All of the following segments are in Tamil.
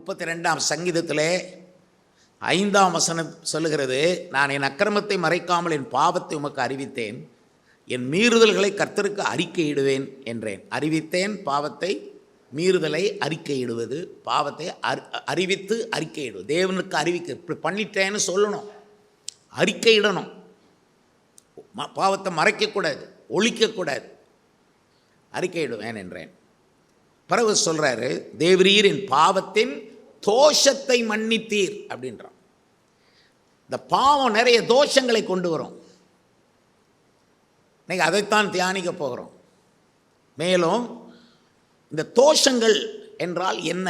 32ஆம் சங்கீதத்திலே 5ஆம் வசனம் சொல்லுகிறது, நான் என் அக்கிரமத்தை மறைக்காமல் என் பாவத்தை உமக்கு அறிவித்தேன், என் மீறுதல்களை கர்த்தருக்கு அறிக்கையிடுவேன் என்றேன். அறிவித்தேன், பாவத்தை, மீறுதலை அறிக்கையிடுவது, பாவத்தை அறிவித்து அறிக்கையிடுவது, தேவனுக்கு அறிவிக்க, இப்படி பண்ணிட்டேன்னு சொல்லணும், அறிக்கையிடணும். பாவத்தை மறைக்கக்கூடாது, ஒழிக்கக்கூடாது, அறிக்கையிடுவேன் என்றேன். பிறகு சொல்கிறாரு, தேவரீர் என் பாவத்தின் தோஷத்தை மன்னித்தீர் அப்படின்றான். இந்த பாவம் நிறைய தோஷங்களை கொண்டு வரும். இன்னைக்கு அதைத்தான் தியானிக்க போகிறோம். மேலும் இந்த தோஷங்கள் என்றால் என்ன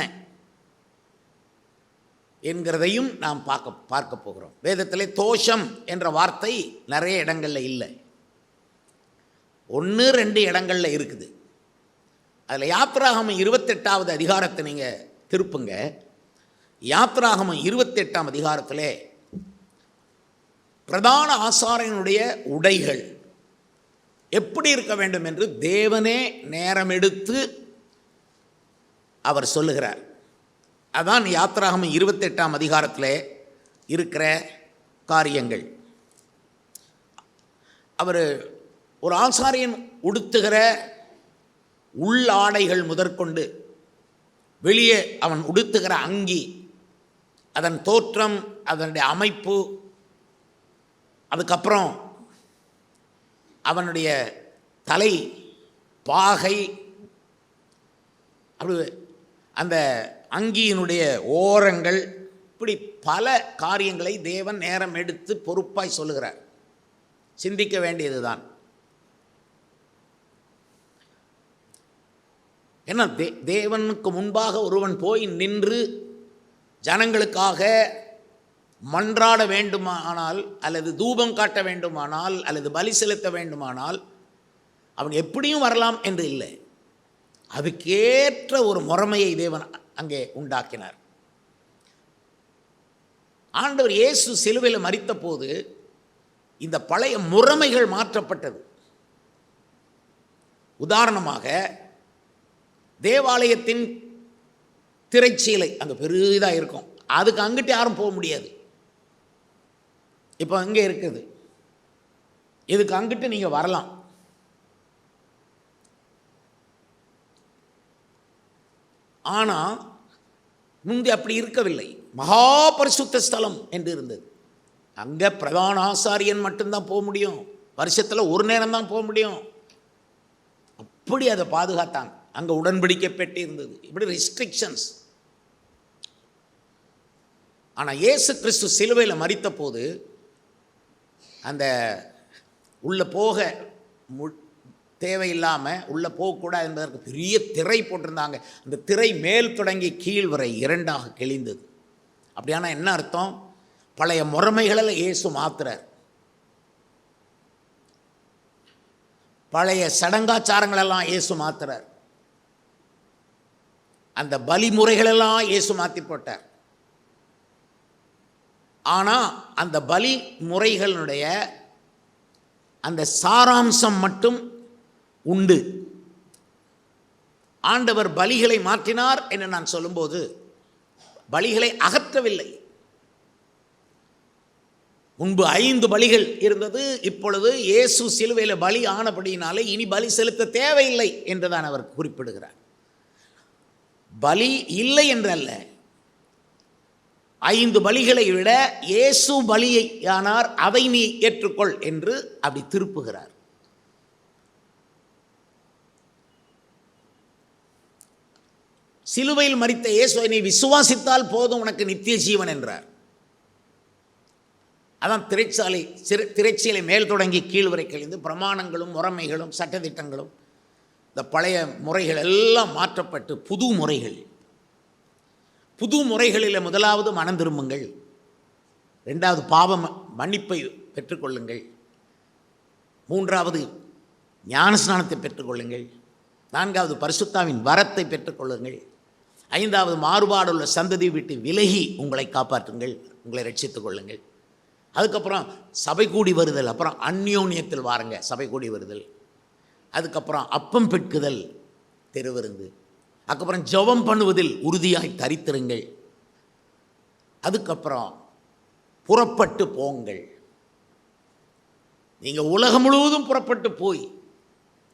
என்கிறதையும் நாம் பார்க்க போகிறோம். வேதத்திலே தோஷம் என்ற வார்த்தை நிறைய இடங்களில் இல்லை, 1-2 இடங்களில் இருக்குது. அதில் யாத்ராகமம் 28வது அதிகாரத்தை நீங்கள் திருப்புங்க. யாத்ராகமம் 28ஆம் அதிகாரத்திலே பிரதான ஆசாரியனுடைய உடைகள் எப்படி இருக்க வேண்டும் என்று தேவனே நேரம் எடுத்து அவர் சொல்லுகிறார். அதான் யாத்ராகமம் 28ஆம் அதிகாரத்தில் இருக்கிற காரியங்கள். அவர் ஒரு ஆசாரியன் உடுத்துகிற உள்ளாடைகள் முதற்கொண்டு வெளியே அவன் உடுத்துகிற அங்கி, அதன் தோற்றம், அதனுடைய அமைப்பு, அதுக்கப்புறம் அவனுடைய தலை பாகை, அப்படி அந்த அங்கியினுடைய ஓரங்கள், இப்படி பல காரியங்களை தேவன் நேரம் எடுத்து பொறுப்பாய் சொல்லுகிறார். சிந்திக்க வேண்டியது தான். ஏன்னா தேவனுக்கு முன்பாக ஒருவன் போய் நின்று ஜனங்களுக்காக மன்றாட வேண்டுமானால், அல்லது தூபம் காட்ட வேண்டுமானால், அல்லது பலி செலுத்த வேண்டுமானால் அவன் எப்படியும் வரலாம் என்று இல்லை. அதுக்கேற்ற ஒரு முறைமையை தேவன் அங்கே உண்டாக்கினார். ஆண்டவர் இயேசு சிலுவையில் மரித்த போது இந்த பழைய முறைமைகள் மாற்றப்பட்டது. உதாரணமாக, தேவாலயத்தின் திரைச்சீலை அங்கே பெரிதாக இருக்கும், அதுக்கு அங்கிட்டு யாரும் போக முடியாது. இப்போ அங்கே இருக்குது, இதுக்கு அங்கிட்டு நீங்கள் வரலாம். ஆனால் முந்தி அப்படி இருக்கவில்லை. மகா பரிசுத்த ஸ்தலம் என்று இருந்தது. அங்கே பிரதான ஆசாரியன் மட்டும்தான் போக முடியும், வருஷத்தில் ஒரு நேரம் தான் போக முடியும். அப்படி அதை பாதுகாத்தாங்க. அங்கே உடன்படிக்கை பெட்டி இருந்தது, இப்படி ரெஸ்ட்ரிக்ஷன்ஸ். ஆனால் இயேசு கிறிஸ்து சிலுவையில் மரித்த போது அந்த உள்ளே போக தேவையில்லாமல் உள்ளே போகக்கூடாது என்பதற்கு பெரிய திரை போட்டிருந்தாங்க. அந்த திரை மேல் தொடங்கி கீழ் வரை 2ஆக கிழிந்தது. அப்படியானா என்ன அர்த்தம்? பழைய முறைமைகளில் இயேசு மாத்துறார். பழைய சடங்காச்சாரங்களெல்லாம் இயேசு மாத்துறார். அந்த பலி முறைகளெல்லாம் இயேசு மாற்றி போட்டார். ஆனால் அந்த பலி முறைகளுடைய அந்த சாராம்சம் மட்டும் உண்டு. ஆண்டவர் பலிகளை மாற்றினார் என்று நான் சொல்லும்போது பலிகளை அகற்றவில்லை. முன்பு 5 பலிகள் இருந்தது, இப்பொழுது இயேசு சிலுவையில் பலி ஆனபடியினாலே இனி பலி செலுத்த தேவையில்லை என்றுதான் அவர் குறிப்பிடுகிறார். பலி இல்லை என்றல்ல, 5 பலிகளை விட இயேசு பலியானார், அதை நீ ஏற்றுக்கொள் என்று அப்படி திருப்புகிறார். சிலுவையில் மரித்த இயேசுவை நீ விசுவாசித்தால் போதும், உனக்கு நித்திய ஜீவன் என்றார். அதான் திரைச்சீலை மேல் தொடங்கி கீழ் வரை கழிந்து பிரமாணங்களும் முறைமைகளும் சட்டதிட்டங்களும் இந்த பழைய முறைகள் எல்லாம் மாற்றப்பட்டு புது முறைகள். புது முறைகளில் முதலாவது மனம் திரும்புங்கள், 2வது பாவ மன்னிப்பை பெற்றுக்கொள்ளுங்கள், 3வது ஞானஸ்நானத்தை பெற்றுக்கொள்ளுங்கள், 4வது பரிசுத்தாவின் வரத்தை பெற்றுக்கொள்ளுங்கள், 5வது மாறுபாடுள்ள சந்ததி விட்டு விலகி உங்களை காப்பாற்றுங்கள், உங்களை ரட்சித்துக் கொள்ளுங்கள். அதுக்கப்புறம் சபை கூடி வருதல், அப்புறம் அந்யோன்யத்தில் வாருங்க, சபை கூடி வருதல், அதுக்கப்புறம் அப்பம் பெட்குதல், திருவிருந்து, அதுக்கப்புறம் ஜெபம் பண்ணுவதில் உறுதியாய் தரித்திருங்கள், அதுக்கப்புறம் புறப்பட்டு போங்கள். நீங்கள் உலகம் முழுவதும் புறப்பட்டு போய்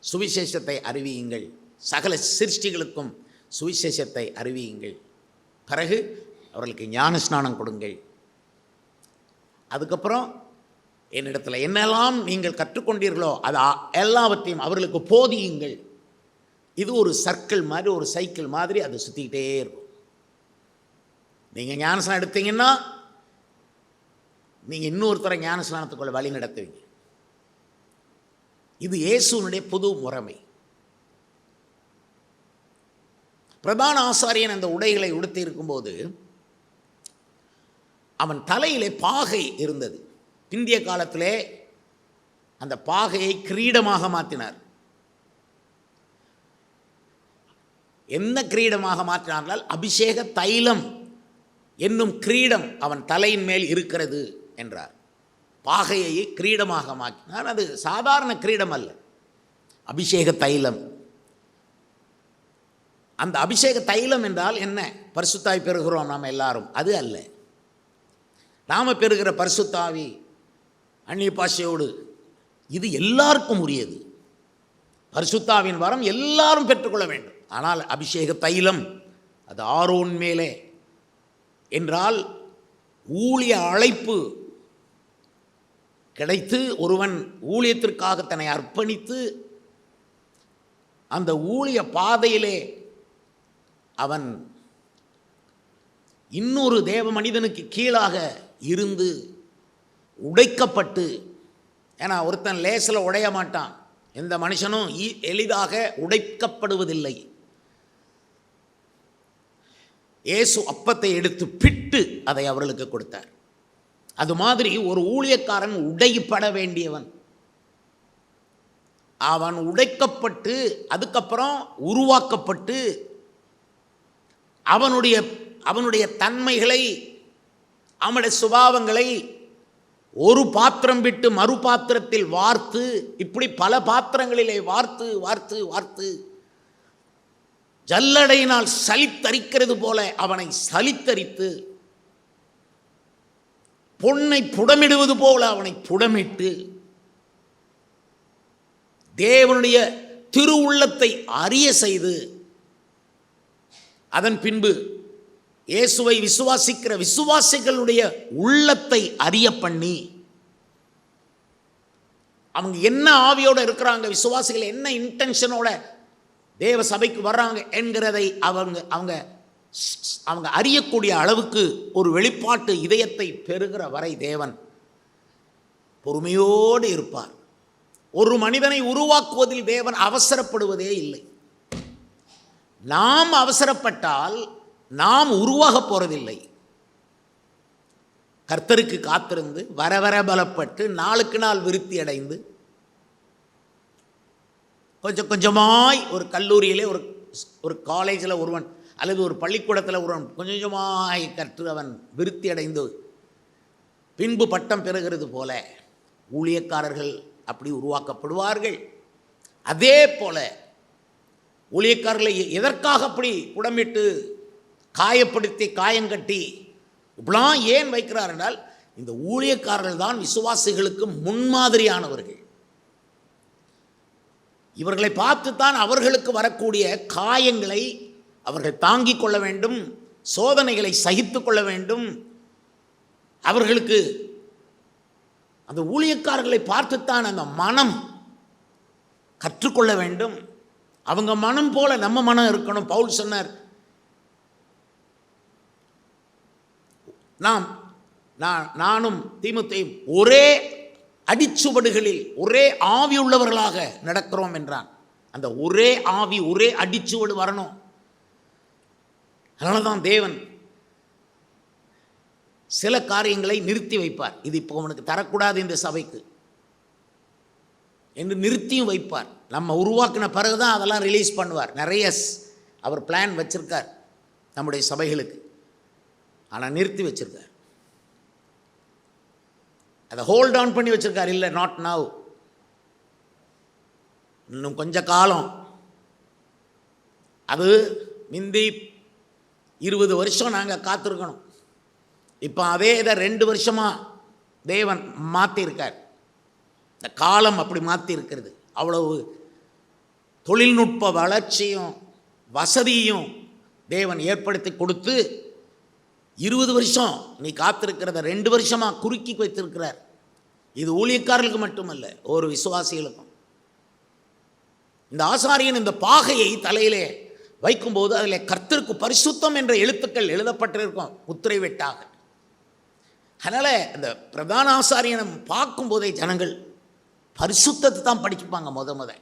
சுவிசேஷத்தை அறிவியுங்கள், சகல சிருஷ்டிகளுக்கும் சுவிசேஷத்தை அறிவியுங்கள். பிறகு அவர்களுக்கு ஞான ஸ்நானம் கொடுங்கள். அதுக்கப்புறம் என்னிடத்தில் என்னெல்லாம் நீங்கள் கற்றுக்கொண்டீர்களோ அது எல்லாவற்றையும் அவர்களுக்கு போதியுங்கள். இது ஒரு சர்க்கிள் மாதிரி, ஒரு சைக்கிள் மாதிரி அது சுற்றிக்கிட்டே இருக்கும். நீங்கள் ஞானஸ்நானம் எடுத்தீங்கன்னா நீங்கள் இன்னொருத்தரை ஞானஸ்நானத்துக்குள்ள வழி நடத்துவீங்க. இது இயேசுனுடைய புது முறைமை. பிரதான ஆசாரியன் அந்த உடைகளை உடுத்தி இருக்கும்போது அவன் தலையிலே பாகை இருந்தது. பிந்திய காலத்திலே அந்த பாகையை கிரீடமாக மாற்றினார். என்ன கிரீடமாக மாற்றினார்கள்? அபிஷேக தைலம் என்னும் கிரீடம் அவன் தலையின் மேல் இருக்கிறது என்றார். பாகையை கிரீடமாக மாற்றினார். அது சாதாரண கிரீடம் அல்ல, அபிஷேக தைலம். அந்த அபிஷேக தைலம் என்றால் என்ன? பரிசுத்தாய் பெறுகிறோம் நாம் எல்லாரும், அது அல்ல. நாம் பெறுகிற பரிசுத்தாவி அந்நிய பாஷையோடு, இது எல்லாருக்கும் உரியது. பரிசுத்தாவின் வரம் எல்லாரும் பெற்றுக்கொள்ள வேண்டும். ஆனால் அபிஷேக தைலம் அது ஆரோன் மேலே என்றால் ஊழிய அழைப்பு கிடைத்து ஒருவன் ஊழியத்திற்காக தன்னை அர்ப்பணித்து அந்த ஊழிய பாதையிலே அவன் இன்னொரு தேவ மனிதனுக்கு கீழாக இருந்து உடைக்கப்பட்டு, ஏன்னா ஒருத்தன் லேசில் உடைய மாட்டான், எந்த மனுஷனும் எளிதாக உடைக்கப்படுவதில்லை. இயேசு அப்பத்தை எடுத்து பிட்டு அதை அவர்களுக்கு கொடுத்தார். அது மாதிரி ஒரு ஊழியக்காரன் உடைப்பட வேண்டியவன். அவன் உடைக்கப்பட்டு அதுக்கப்புறம் உருவாக்கப்பட்டு அவனுடைய தன்மைகளை, அவனுடைய சுபாவங்களை ஒரு பாத்திரம் விட்டு மறு பாத்திரத்தில் வார்த்து, இப்படி பல பாத்திரங்களிலே வார்த்து வார்த்து வார்த்து ஜல்லடையினால் சலித்தரிக்கிறது போல அவனை சலித்தரித்து, பொன்னை புடமிடுவது போல அவனை புடமிட்டு, தேவனுடைய திருவுள்ளத்தை அறிய செய்து, அதன் பின்பு இயேசுவை விசுவாசிக்கிற விசுவாசிகளுடைய உள்ளத்தை அறிய பண்ணி, அவங்க என்ன ஆவியோடு இருக்கிறாங்க, விசுவாசிகள் என்ன இன்டென்ஷனோட தேவ சபைக்கு வர்றாங்க என்கிறதை அவங்க அறியக்கூடிய அளவுக்கு ஒரு வெளிப்பாட்டு இதயத்தை பெறுகிற வரை தேவன் பொறுமையோடு இருப்பார். ஒரு மனிதனை உருவாக்குவதில் தேவன் அவசரப்படுவதே இல்லை. நாம் அவசரப்பட்டால் நாம் உருவாக போறதில்லை. கர்த்தருக்கு காத்திருந்து வர வர பலப்பட்டு நாளுக்கு நாள் விருத்தி அடைந்து கொஞ்சம் கொஞ்சமாய் ஒரு கல்லூரியிலே ஒரு காலேஜில் ஒருவன் அல்லது ஒரு பள்ளிக்கூடத்தில் ஒருவன் கொஞ்சம் கொஞ்சமாய் கற்று அவன் விருத்தி அடைந்து பின்பு பட்டம் பெறுகிறது போல ஊழியக்காரர்கள் அப்படி உருவாக்கப்படுவார்கள். அதே போல ஊழியக்காரர்களை எதற்காக அப்படி புடமிட்டு காயப்படுத்தி காயங்கட்டி இப்படிலாம் ஏன் வைக்கிறார் என்றால், இந்த ஊழியக்காரர்கள் தான் விசுவாசிகளுக்கு முன்மாதிரியானவர்கள். இவர்களை பார்த்துத்தான் அவர்களுக்கு வரக்கூடிய காயங்களை அவர்கள் தாங்கிக் கொள்ள வேண்டும், சோதனைகளை சகித்து கொள்ள வேண்டும். அவர்களுக்கு அந்த ஊழியக்காரர்களை பார்த்துத்தான் அந்த மனம் கற்றுக்கொள்ள வேண்டும். அவங்க மனம் போல நம்ம மனம் இருக்கணும். பவுல் சொன்னார், நானும் தீமோத்தேயும் ஒரே அடிச்சுவடுகளில் ஒரே ஆவி உள்ளவர்களாக நடக்கிறோம் என்றான். அந்த ஒரே ஆவி, ஒரே அடிச்சுவடு வரணும். அதனால தான் தேவன் சில காரியங்களை நிறுத்தி வைப்பார். இது இப்போ உனக்கு தரக்கூடாது இந்த சபைக்கு என்று நிறுத்தியும் வைப்பார். நம்ம உருவாக்கின பிறகுதான் அதெல்லாம் ரிலீஸ் பண்ணுவார். நிறைய அவர் பிளான் வச்சிருக்கார் நம்முடைய சபைகளுக்கு, ஆனால் நிறுத்தி வச்சிருக்கார். அதை ஹோல்ட் ஆன் பண்ணி வச்சிருக்கார். இல்லை, நாட் நவ், இன்னும் கொஞ்ச காலம். அது மிந்தி 20 வருஷம் நாங்கள் காத்திருக்கணும். இப்போ அதே இதை 2 வருஷமாக தேவன் மாற்றிருக்கார். இந்த காலம் அப்படி மாற்றி இருக்கிறது. அவ்வளவு தொழில்நுட்ப வளர்ச்சியும் வசதியும் தேவன் ஏற்படுத்தி கொடுத்து 20 வருஷம் நீ காத்திருக்கிறத 2 வருஷமாக குறுக்கி வைத்திருக்கிறார். இது ஊழியக்காரர்களுக்கு மட்டுமல்ல, ஒரு விசுவாசிகளுக்கும். இந்த ஆசாரியன் இந்த பாகையை தலையிலே வைக்கும்போது அதில் கர்த்தருக்கு பரிசுத்தம் என்ற எழுத்துக்கள் எழுதப்பட்டிருக்கும் முத்திரை வெட்டாக. அதனால் இந்த பிரதான ஆசாரியனை பார்க்கும்போதே ஜனங்கள் பரிசுத்தத்தை தான் படிச்சுப்பாங்க. முத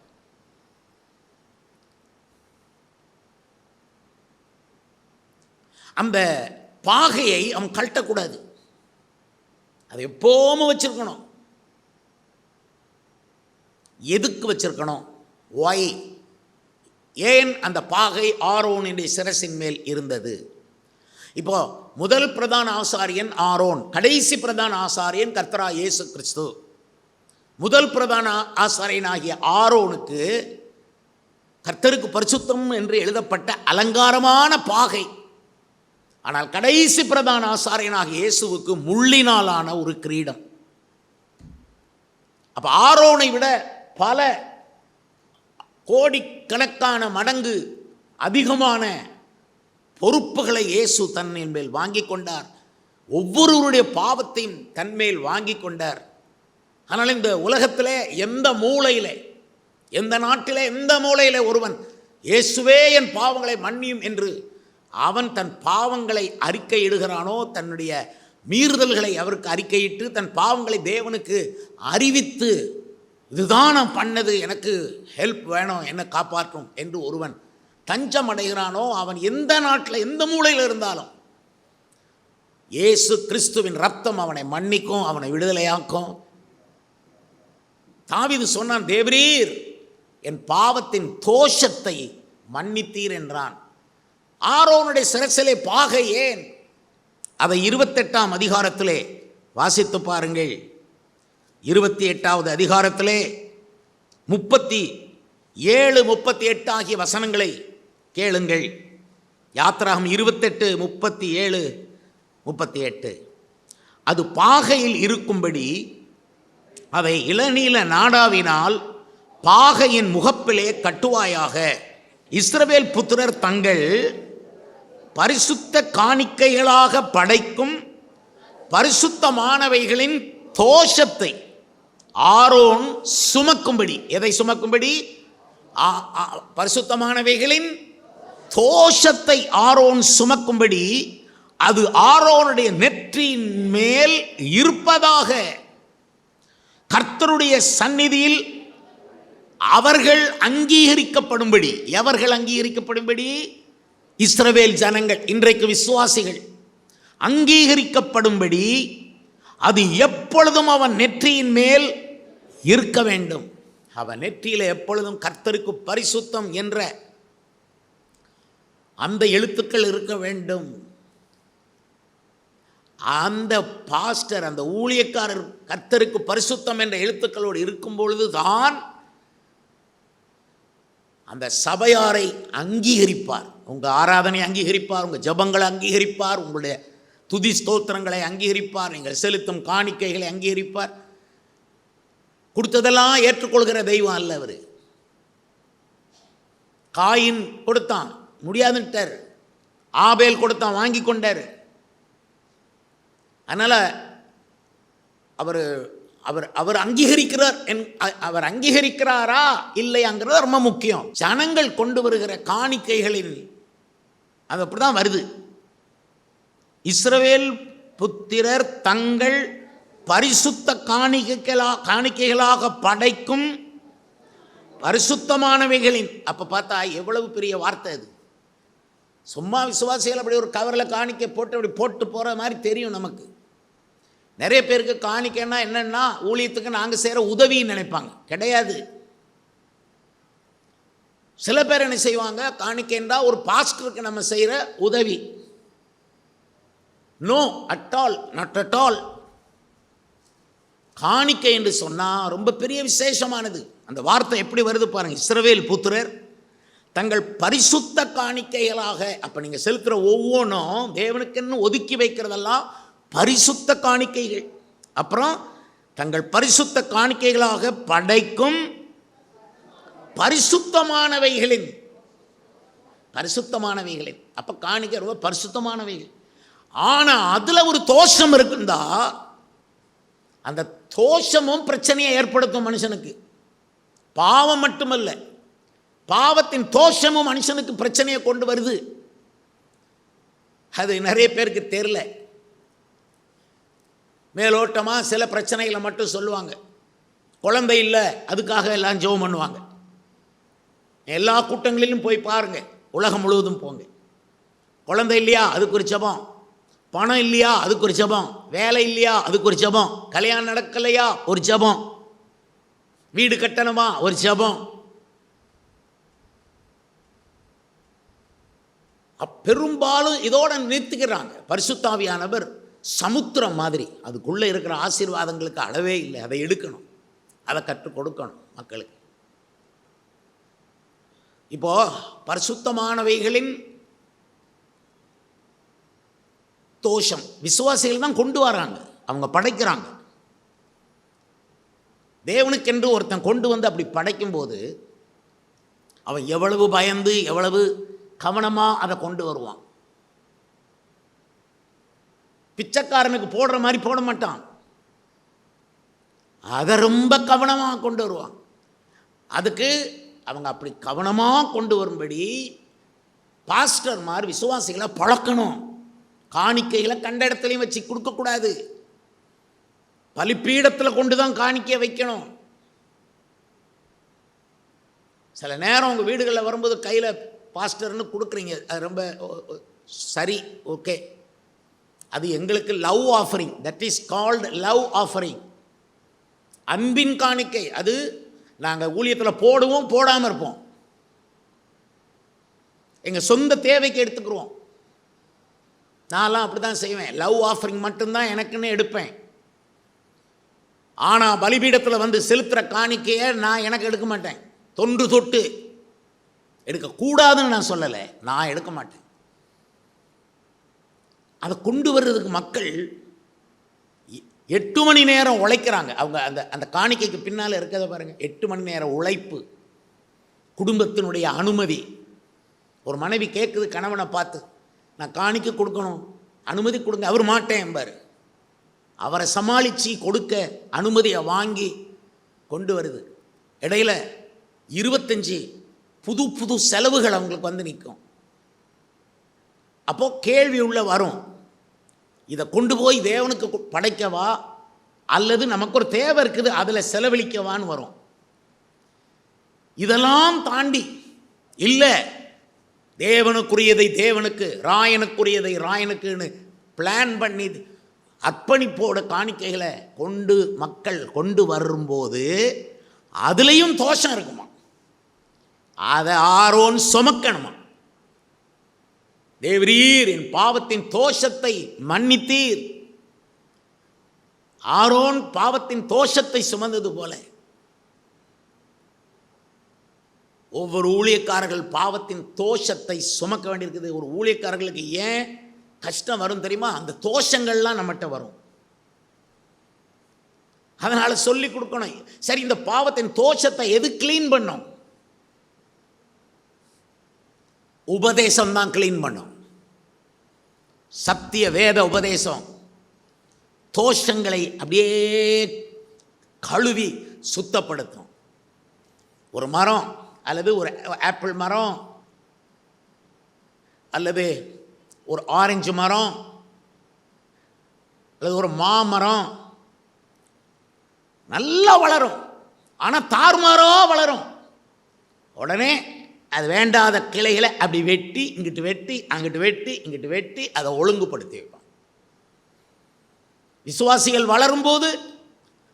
அந்த பாகையை அவன் கழட்டக்கூடாது, அதை எப்போவும் வச்சிருக்கணும். எதுக்கு வச்சிருக்கணும்? ஒய்? ஏன் அந்த பாகை ஆரோனுடைய சிரசின் மேல் இருந்தது? இப்போ முதல் பிரதான ஆசாரியன் ஆரோன், கடைசி பிரதான ஆசாரியன் கர்த்தராகிய இயேசு கிறிஸ்து. முதல் பிரதான ஆசாரியனாகிய ஆரோனுக்கு கர்த்தருக்கு பரிசுத்தம் என்று எழுதப்பட்ட அலங்காரமான பாகை. ஆனால் கடைசி பிரதான ஆசாரியனாகிய இயேசுவுக்கு முள்ளினாலான ஒரு கிரீடம். அப்போ ஆரோனை விட பல கோடிக்கணக்கான மடங்கு அதிகமான பொறுப்புகளை இயேசு தன்னின் மேல் வாங்கி கொண்டார். ஒவ்வொருவருடைய பாவத்தையும் தன்மேல் வாங்கி கொண்டார். ஆனால் இந்த உலகத்திலே எந்த மூலையில், எந்த நாட்டிலே, எந்த மூலையில் ஒருவன் இயேசுவே என் பாவங்களை மன்னியும் என்று அவன் தன் பாவங்களை அறிக்கையிடுகிறானோ, தன்னுடைய மீறுதல்களை அவருக்கு அறிக்கையிட்டு தன் பாவங்களை தேவனுக்கு அறிவித்து, இதுதான் நான் பண்ணது, எனக்கு ஹெல்ப் வேணும், என்னை காப்பாற்றும் என்று ஒருவன் தஞ்சம் அடைகிறானோ, அவன் எந்த நாட்டில் எந்த மூலையில் இருந்தாலும் இயேசு கிறிஸ்துவின் ரத்தம் அவனை மன்னிக்கும், அவனை விடுதலையாக்கும். தாவீது சொன்னான், தேவரீர் என் பாவத்தின் தோஷத்தை மன்னித்தீர் என்றான். ஆரோனுடைய சிரசிலே பாகை ஏன்? அதை 28ஆம் அதிகாரத்திலே வாசித்து பாருங்கள். 28வது அதிகாரத்திலே 37, 38 ஆகிய வசனங்களை கேளுங்கள். யாத்திராகமம் 28, 37, 38. அது பாகையில் இருக்கும்படி அதை இளநீல நாடாவினால் பாகையின் முகப்பிலே கட்டுவாயாக. இஸ்ரவேல் புத்திரர் தங்கள் பரிசுத்த காணிக்கைகளாக படைக்கும் பரிசுத்தமானவைகளின் தோஷத்தை ஆரோன் சுமக்கும்படி. எதை சுமக்கும்படி? பரிசுத்தமானவைகளின் தோஷத்தை ஆரோன் சுமக்கும்படி அது ஆரோனுடைய நெற்றியின் மேல் இருப்பதாக. கர்த்தருடைய சந்நிதியில் அவர்கள் அங்கீகரிக்கப்படும்படி. எவர்கள் அங்கீகரிக்கப்படும்படி? இஸ்ரவேல் ஜனங்கள், இன்றைக்கு விசுவாசிகள் அங்கீகரிக்கப்படும்படி அது எப்பொழுதும் அவன் நெற்றியின் மேல் இருக்க வேண்டும். அவன் நெற்றியில் எப்பொழுதும் கர்த்தருக்கு பரிசுத்தம் என்ற அந்த எழுத்துக்கள் இருக்க வேண்டும். அந்த பாஸ்டர், அந்த ஊழியக்காரர் கர்த்தருக்கு பரிசுத்தம் என்ற எழுத்துக்களோடு இருக்கும் பொழுது தான் அந்த சபையாரை அங்கீகரிப்பார். உங்கள் ஆராதனை அங்கீகரிப்பார், உங்கள் ஜபங்களை அங்கீகரிப்பார், உங்களுடைய துதி ஸ்தோத்திரங்களை அங்கீகரிப்பார், நீங்கள் செலுத்தும் காணிக்கைகளை அங்கீகரிப்பார். கொடுத்ததெல்லாம் ஏற்றுக்கொள்கிற தெய்வம் அல்ல அவர். காயின் கொடுத்தான், முடியாதுன்ட்டார். ஆபேல் கொடுத்தான், வாங்கி கொண்டார். அதனால் அவர் அவர் அவர் அங்கீகரிக்கிறார். அவர் அங்கீகரிக்கிறாரா இல்லையாங்கிறது ரொம்ப முக்கியம். ஜனங்கள் கொண்டு வருகிற காணிக்கைகளில் அது அப்படி தான் வருது. இஸ்ரவேல் புத்திரர் தங்கள் பரிசுத்த காணிக்கைகளாக படைக்கும் பரிசுத்தமானவைகளின். அப்போ பார்த்தா எவ்வளவு பெரிய வார்த்தை அது. சும்மா விசுவாசிகள் அப்படி ஒரு கவரில் காணிக்கை போட்டு அப்படி போட்டு போகிற மாதிரி தெரியும் நமக்கு. நிறைய பேருக்கு காணிக்கைன்னா என்னென்னா ஊழியத்துக்கு நாங்கள் செய்கிற உதவின்னு நினைப்பாங்க. கிடையாது. சில பேர் என்ன செய்வாங்க, காணிக்கைன்றா ஒரு பாஸ்டருக்கு நம்ம செய்கிற உதவி. No, at all, not at all. காணிக்கை என்று சொன்னால் ரொம்ப பெரிய விசேஷமானது. அந்த வார்த்தை எப்படி வருது பாருங்கள். இஸ்ரவேல் புத்திரர் தங்கள் பரிசுத்த காணிக்கைகளாக. அப்போ நீங்கள் செலுத்துகிற ஒவ்வொன்றும் தேவனுக்குன்னு ஒதுக்கி வைக்கிறதெல்லாம் பரிசுத்த காணிக்கைகள். அப்புறம் தங்கள் பரிசுத்த காணிக்கைகளாக படைக்கும் பரிசுத்தமானவைகளின். அப்ப காணிக்கை ரொம்ப பரிசுத்தமானவைகள். ஆனா அதுல ஒரு தோஷம் இருக்குந்தா அந்த தோஷமும் பிரச்சனையை ஏற்படுத்தும் மனுஷனுக்கு. பாவம் மட்டுமல்ல, பாவத்தின் தோஷமும் மனுஷனுக்கு பிரச்சனையை கொண்டு வருது. அது நிறைய பேருக்கு தெரியல. மேலோட்டமாக சில பிரச்சனைகளை மட்டும் சொல்லுவாங்க. குழந்தை இல்லை, அதுக்காக எல்லாம் ஜெபம் பண்ணுவாங்க. எல்லா கூட்டங்களிலும் போய் பாருங்க, உலகம் முழுவதும் போங்க. குழந்தை இல்லையா, அதுக்கு ஒரு ஜெபம். பணம் இல்லையா, அதுக்கு ஒரு ஜெபம். வேலை இல்லையா, அதுக்கு ஒரு ஜெபம். கல்யாணம் நடக்கலையா, ஒரு ஜெபம். வீடு கட்டணுமா, ஒரு ஜெபம். பெரும்பாலும் இதோட நிறுத்திக்கிறாங்க. பரிசுத்தாவியானவர் சமுத்திரம் மாதிரி, அதுக்குள்ளே இருக்கிற ஆசீர்வாதங்களுக்கு அளவே இல்லை. அதை எடுக்கணும், அதை கற்றுக் கொடுக்கணும் மக்களுக்கு. இப்போ பரிசுத்தமானவைகளின் தோஷம் விசுவாசிகள் தான் கொண்டு வராங்க, அவங்க படைக்கிறாங்க. தேவனுக்கென்று ஒருத்தன் கொண்டு வந்து அப்படி படைக்கும்போது அவன் எவ்வளவு பயந்து எவ்வளவு கவனமாக அதை கொண்டு வருவான். பிச்சைக்காரனுக்கு போடுற மாதிரி போட மாட்டான், அதை ரொம்ப கவனமாக கொண்டு வருவான். அதுக்கு அவங்க அப்படி கவனமாக கொண்டு வரும்படி பாஸ்டர் மாதிரி விசுவாசிகளை பழக்கணும். காணிக்கைகளை கண்ட இடத்துலையும் வச்சு கொடுக்கக்கூடாது. பலிப்பீடத்தில் கொண்டு தான் காணிக்கையை வைக்கணும். சில நேரம் உங்கள் வீடுகளில் வரும்போது கையில் பாஸ்டர்னு கொடுக்குறீங்க, அது ரொம்ப சரி, ஓகே. அது எங்களுக்கு love offering, that is called love offering, அன்பின் காணிக்கை. அது நாங்கள் ஊழியத்தில் போடுவோம், போடாமல் இருப்போம், எங்கள் சொந்த தேவைக்கு எடுத்துக்கிறோம். நான்லாம் அப்படி தான் செய்வேன். லவ் ஆஃபரிங் மட்டும்தான் எனக்குன்னு எடுப்பேன். ஆனால் பலிபீடத்தில் வந்து செலுத்துகிற காணிக்கையை நான் எனக்கு எடுக்க மாட்டேன். தொன்று தொட்டு எடுக்கக்கூடாதுன்னு நான் சொல்லலை, நான் எடுக்க மாட்டேன். அதை கொண்டு வர்றதுக்கு மக்கள் 8 மணி நேரம் உழைக்கிறாங்க. அவங்க அந்த அந்த காணிக்கைக்கு பின்னால் இருக்கிறத பாருங்கள். 8 மணி நேரம் உழைப்பு, குடும்பத்தினுடைய அனுமதி. ஒரு மனைவி கேட்குது கணவனை பார்த்து, நான் காணிக்கை கொடுக்கணும், அனுமதி கொடுங்க. அவர் மாட்டேன் என்பார். அவரை சமாளித்து கொடுக்க அனுமதியை வாங்கி கொண்டு வருது. இடையில் 25 புது புது செலவுகள் அவங்களுக்கு வந்து நிற்கும். அப்போது கேள்வி உள்ள வரும், இதை கொண்டு போய் தேவனுக்கு படைக்கவா அல்லது நமக்கு ஒரு தேவை இருக்குது அதில் செலவழிக்கவான்னு வரும். இதெல்லாம் தாண்டி இல்லை, தேவனுக்குரியதை தேவனுக்கு, ராயனுக்குரியதை ராயனுக்குன்னு பிளான் பண்ணி அர்ப்பணிப்போட காணிக்கைகளை கொண்டு மக்கள் கொண்டு வரும்போது அதுலேயும் தோஷம் இருக்குமா, அதை ஆரோன் சுமக்கணுமா. தேவரீர் என் பாவத்தின் தோஷத்தை மன்னித்தீர். ஆரோன் பாவத்தின் தோஷத்தை சுமந்தது போல ஒவ்வொரு ஊழியக்காரர்கள் பாவத்தின் தோஷத்தை சுமக்க வேண்டியிருக்குது. ஒரு ஊழியக்காரர்களுக்கு ஏன் கஷ்டம் வரும் தெரியுமா? அந்த தோஷங்கள்லாம் நம்மகிட்ட வரும். அதனால சொல்லி கொடுக்கணும். சரி, இந்த பாவத்தின் தோஷத்தை எது கிளீன் பண்ணும்? உபதேசம் தான் கிளீன் பண்ணும். சத்திய வேத உபதேசம் தோஷங்களை அப்படியே கழுவி சுத்தப்படுத்தும். ஒரு மரம் அல்லது ஒரு ஆப்பிள் மரம் அல்லது ஒரு ஆரஞ்சு மரம் அல்லது ஒரு மாமரம் நல்லா வளரும், ஆனால் தாறுமாறாக வளரும். உடனே அது வேண்டாத கிளைகளை அப்படி வெட்டி இங்கிட்டு வெட்டி அங்கிட்டு வெட்டி இங்கிட்டு வெட்டி அதை ஒழுங்குபடுத்தி வைப்பான். விசுவாசிகள் வளரும்போது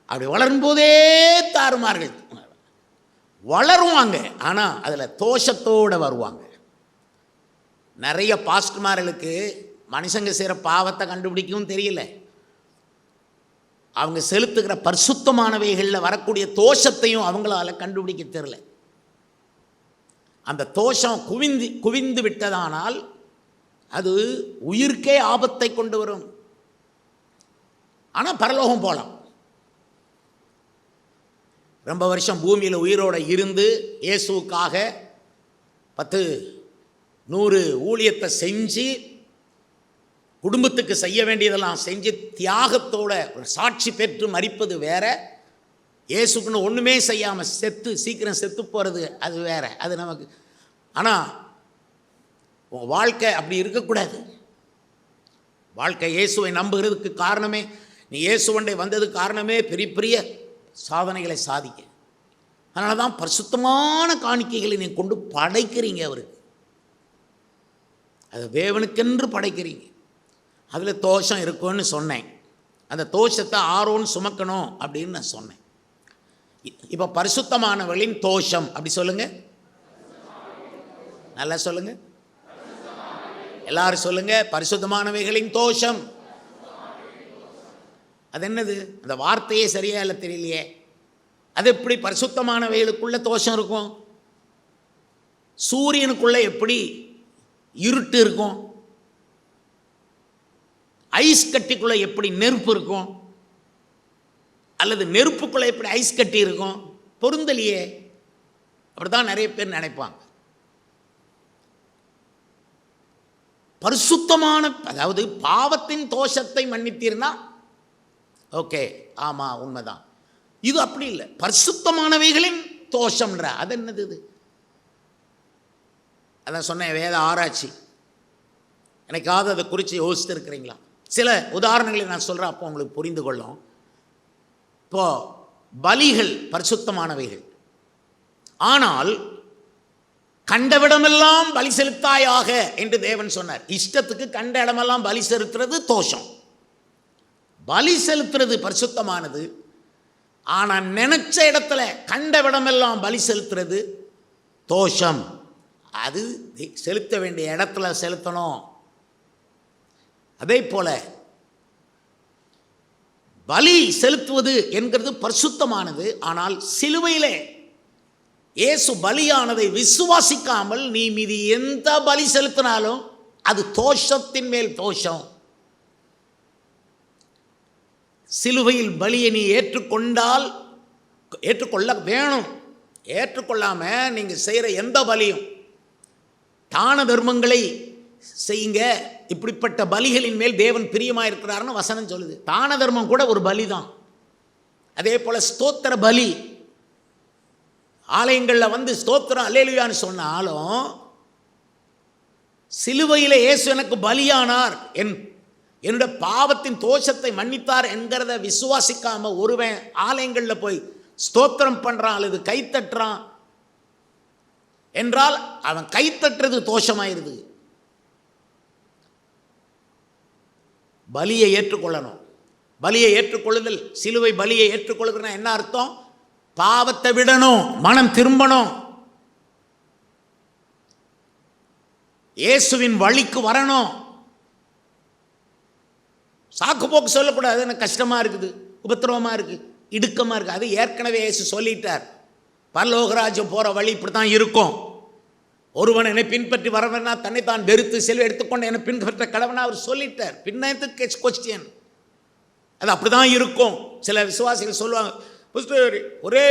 அப்படி வளரும்போதே தாறுமார்கள் வளருவாங்க, ஆனால் அதில் தோஷத்தோடு வருவாங்க. நிறைய பாஸ்டர்மார்களுக்கு மனுஷங்க செய்கிற பாவத்தை கண்டுபிடிக்கவும் தெரியல. அவங்க செலுத்துகிற பரிசுத்தமானவைகளில் வரக்கூடிய தோஷத்தையும் அவங்களால கண்டுபிடிக்க தெரியல. அந்த தோஷம் குவிந்து விட்டதானால் அது உயிருக்கே ஆபத்தை கொண்டு வரும். ஆனால் பரலோகம் போகலாம். ரொம்ப வருஷம் பூமியில் உயிரோடு இருந்து இயேசுக்காக 10-100 ஊழியத்தை செஞ்சு குடும்பத்துக்கு செய்ய வேண்டியதெல்லாம் செஞ்சு தியாகத்தோட ஒரு சாட்சி பெற்று மரிப்பது வேற, இயேசுக்குன்னு ஒன்றுமே செய்யாமல் சீக்கிரம் செத்து போகிறது அது வேற. அது நமக்கு. ஆனால் உன் வாழ்க்கை அப்படி இருக்கக்கூடாது. வாழ்க்கை இயேசுவை நம்புகிறதுக்கு காரணமே, நீ இயேசுவண்டை வந்ததுக்கு காரணமே பெரிய பெரிய சாதனைகளை சாதிக்க. அதனால தான் பரிசுத்தமான காணிக்கைகளை நீ கொண்டு படைக்கிறீங்க அவருக்கு. அது தேவனுக்கென்று படைக்கிறீங்க. அதில் தோஷம் இருக்குன்னு சொன்னேன். அந்த தோஷத்தை ஆரோன் சுமக்கணும் அப்படின்னு நான் சொன்னேன். இப்போ பரிசுத்தமானவர்களின் தோஷம் அப்படி சொல்லுங்க, நல்லா சொல்லுங்க, எல்லாரும் சொல்லுங்க. பரிசுத்தமானவைகளின் தோஷம். அது என்னது? அந்த வார்த்தையே சரியா இல்லை, தெரியலையே. அது எப்படி பரிசுத்தமானவைகளுக்குள்ள தோஷம் இருக்கும்? சூரியனுக்குள்ள எப்படி இருட்டு இருக்கும்? ஐஸ் கட்டிக்குள்ள எப்படி நெருப்பு இருக்கும்? அல்லது நெருப்புக்குள்ள எப்படி ஐஸ் கட்டி இருக்கும்? பொருந்தலையே. அப்படிதான் நிறைய பேர் நினைப்பாங்க. பரிசுத்தமான, அதாவது பாவத்தின் தோஷத்தை மன்னித்தீர்னா ஓகே, ஆமாம் உண்மைதான். இது அப்படி இல்லை. பரிசுத்தமானவைகளின் தோஷம்ன்ற அது என்னது? இது அதான் சொன்னேன், வேத ஆராய்ச்சி. எனக்காவது அதை குறித்து யோசித்து இருக்கிறீங்களா? சில உதாரணங்களை நான் சொல்கிறேன், அப்போ உங்களுக்கு புரிந்து கொள்ளும். இப்போ பலிகள் பரிசுத்தமானவைகள், ஆனால் கண்டவிடமெல்லாம் பலி செலுத்தாயாக என்று தேவன் சொன்னார். இஷ்டத்துக்கு கண்ட இடமெல்லாம் பலி செலுத்துறது தோஷம். பலி செலுத்துறது பரிசுத்தமானது. ஆனால் நினைச்ச இடத்துல கண்டவிடமெல்லாம் பலி செலுத்துறது தோஷம். அது செலுத்த வேண்டிய இடத்துல செலுத்தணும். அதே போல பலி செலுத்துவது என்கிறது பரிசுத்தமானது. ஆனால் சிலுவையிலே இயேசு பலியானதை விசுவாசிக்காமல் நீ மீதி எந்த பலி செலுத்தினாலும் அது தோஷத்தின் மேல் தோஷம். சிலுவையில் பலியை நீ ஏற்றுக்கொண்டால், ஏற்றுக்கொள்ள வேணும். ஏற்றுக்கொள்ளாம நீங்கள் செய்கிற எந்த பலியும், தான தர்மங்களை செய்யுங்க, இப்படிப்பட்ட பலிகளின் மேல் தேவன் பிரியமாக இருக்கிறாருன்னு வசனம் சொல்லுது. தான தர்மம் கூட ஒரு பலி தான். அதே போல் ஸ்தோத்திர பலி, ஆலயங்களில் வந்து ஸ்தோத்திரம் அல்லேலூயான்னு சொன்னாலும் சிலுவையில் இயேசு எனக்கு பலியானார், என்னுடைய பாவத்தின் தோஷத்தை மன்னித்தார் என்கிறத விசுவாசிக்காம ஒருவன் ஆலயங்களில் போய் ஸ்தோத்திரம் பண்ணுறான் அல்லது கைத்தட்டுறான் என்றால் அவன் கைத்தட்டுறது தோஷமாயிருது. பலியை ஏற்றுக்கொள்ளணும். பலியை ஏற்றுக்கொள்ளுதல், சிலுவை பலியை ஏற்றுக்கொள்ளுதுன்னா என்ன அர்த்தம்? பாவத்தை விடணும், மனம் திரும்பணும், இயேசுவின் வழிக்கு வரணும். சாக்கு போக்கு சொல்லக்கூடாது. எனக்கு கஷ்டமாக இருக்குது, உபத்திரவமாக இருக்குது, இடுக்கமாக இருக்குது. அது ஏற்கனவே இயேசு சொல்லிட்டார். பரலோகராஜ்யம் போகிற வழி இப்படி தான் இருக்கும். ஒருவன் என்னை பின்பற்றி வரவனா தன்னைத்தான் வெறுத்து செல்வ எடுத்துக்கொண்டு என்னை பின்பற்ற கடவனா அவர் சொல்லிட்டார். பின்னத்துக்கு கொஸ்டின் அது அப்படி தான் இருக்கும். சில விசுவாசிகள் சொல்லுவாங்க, ஒரே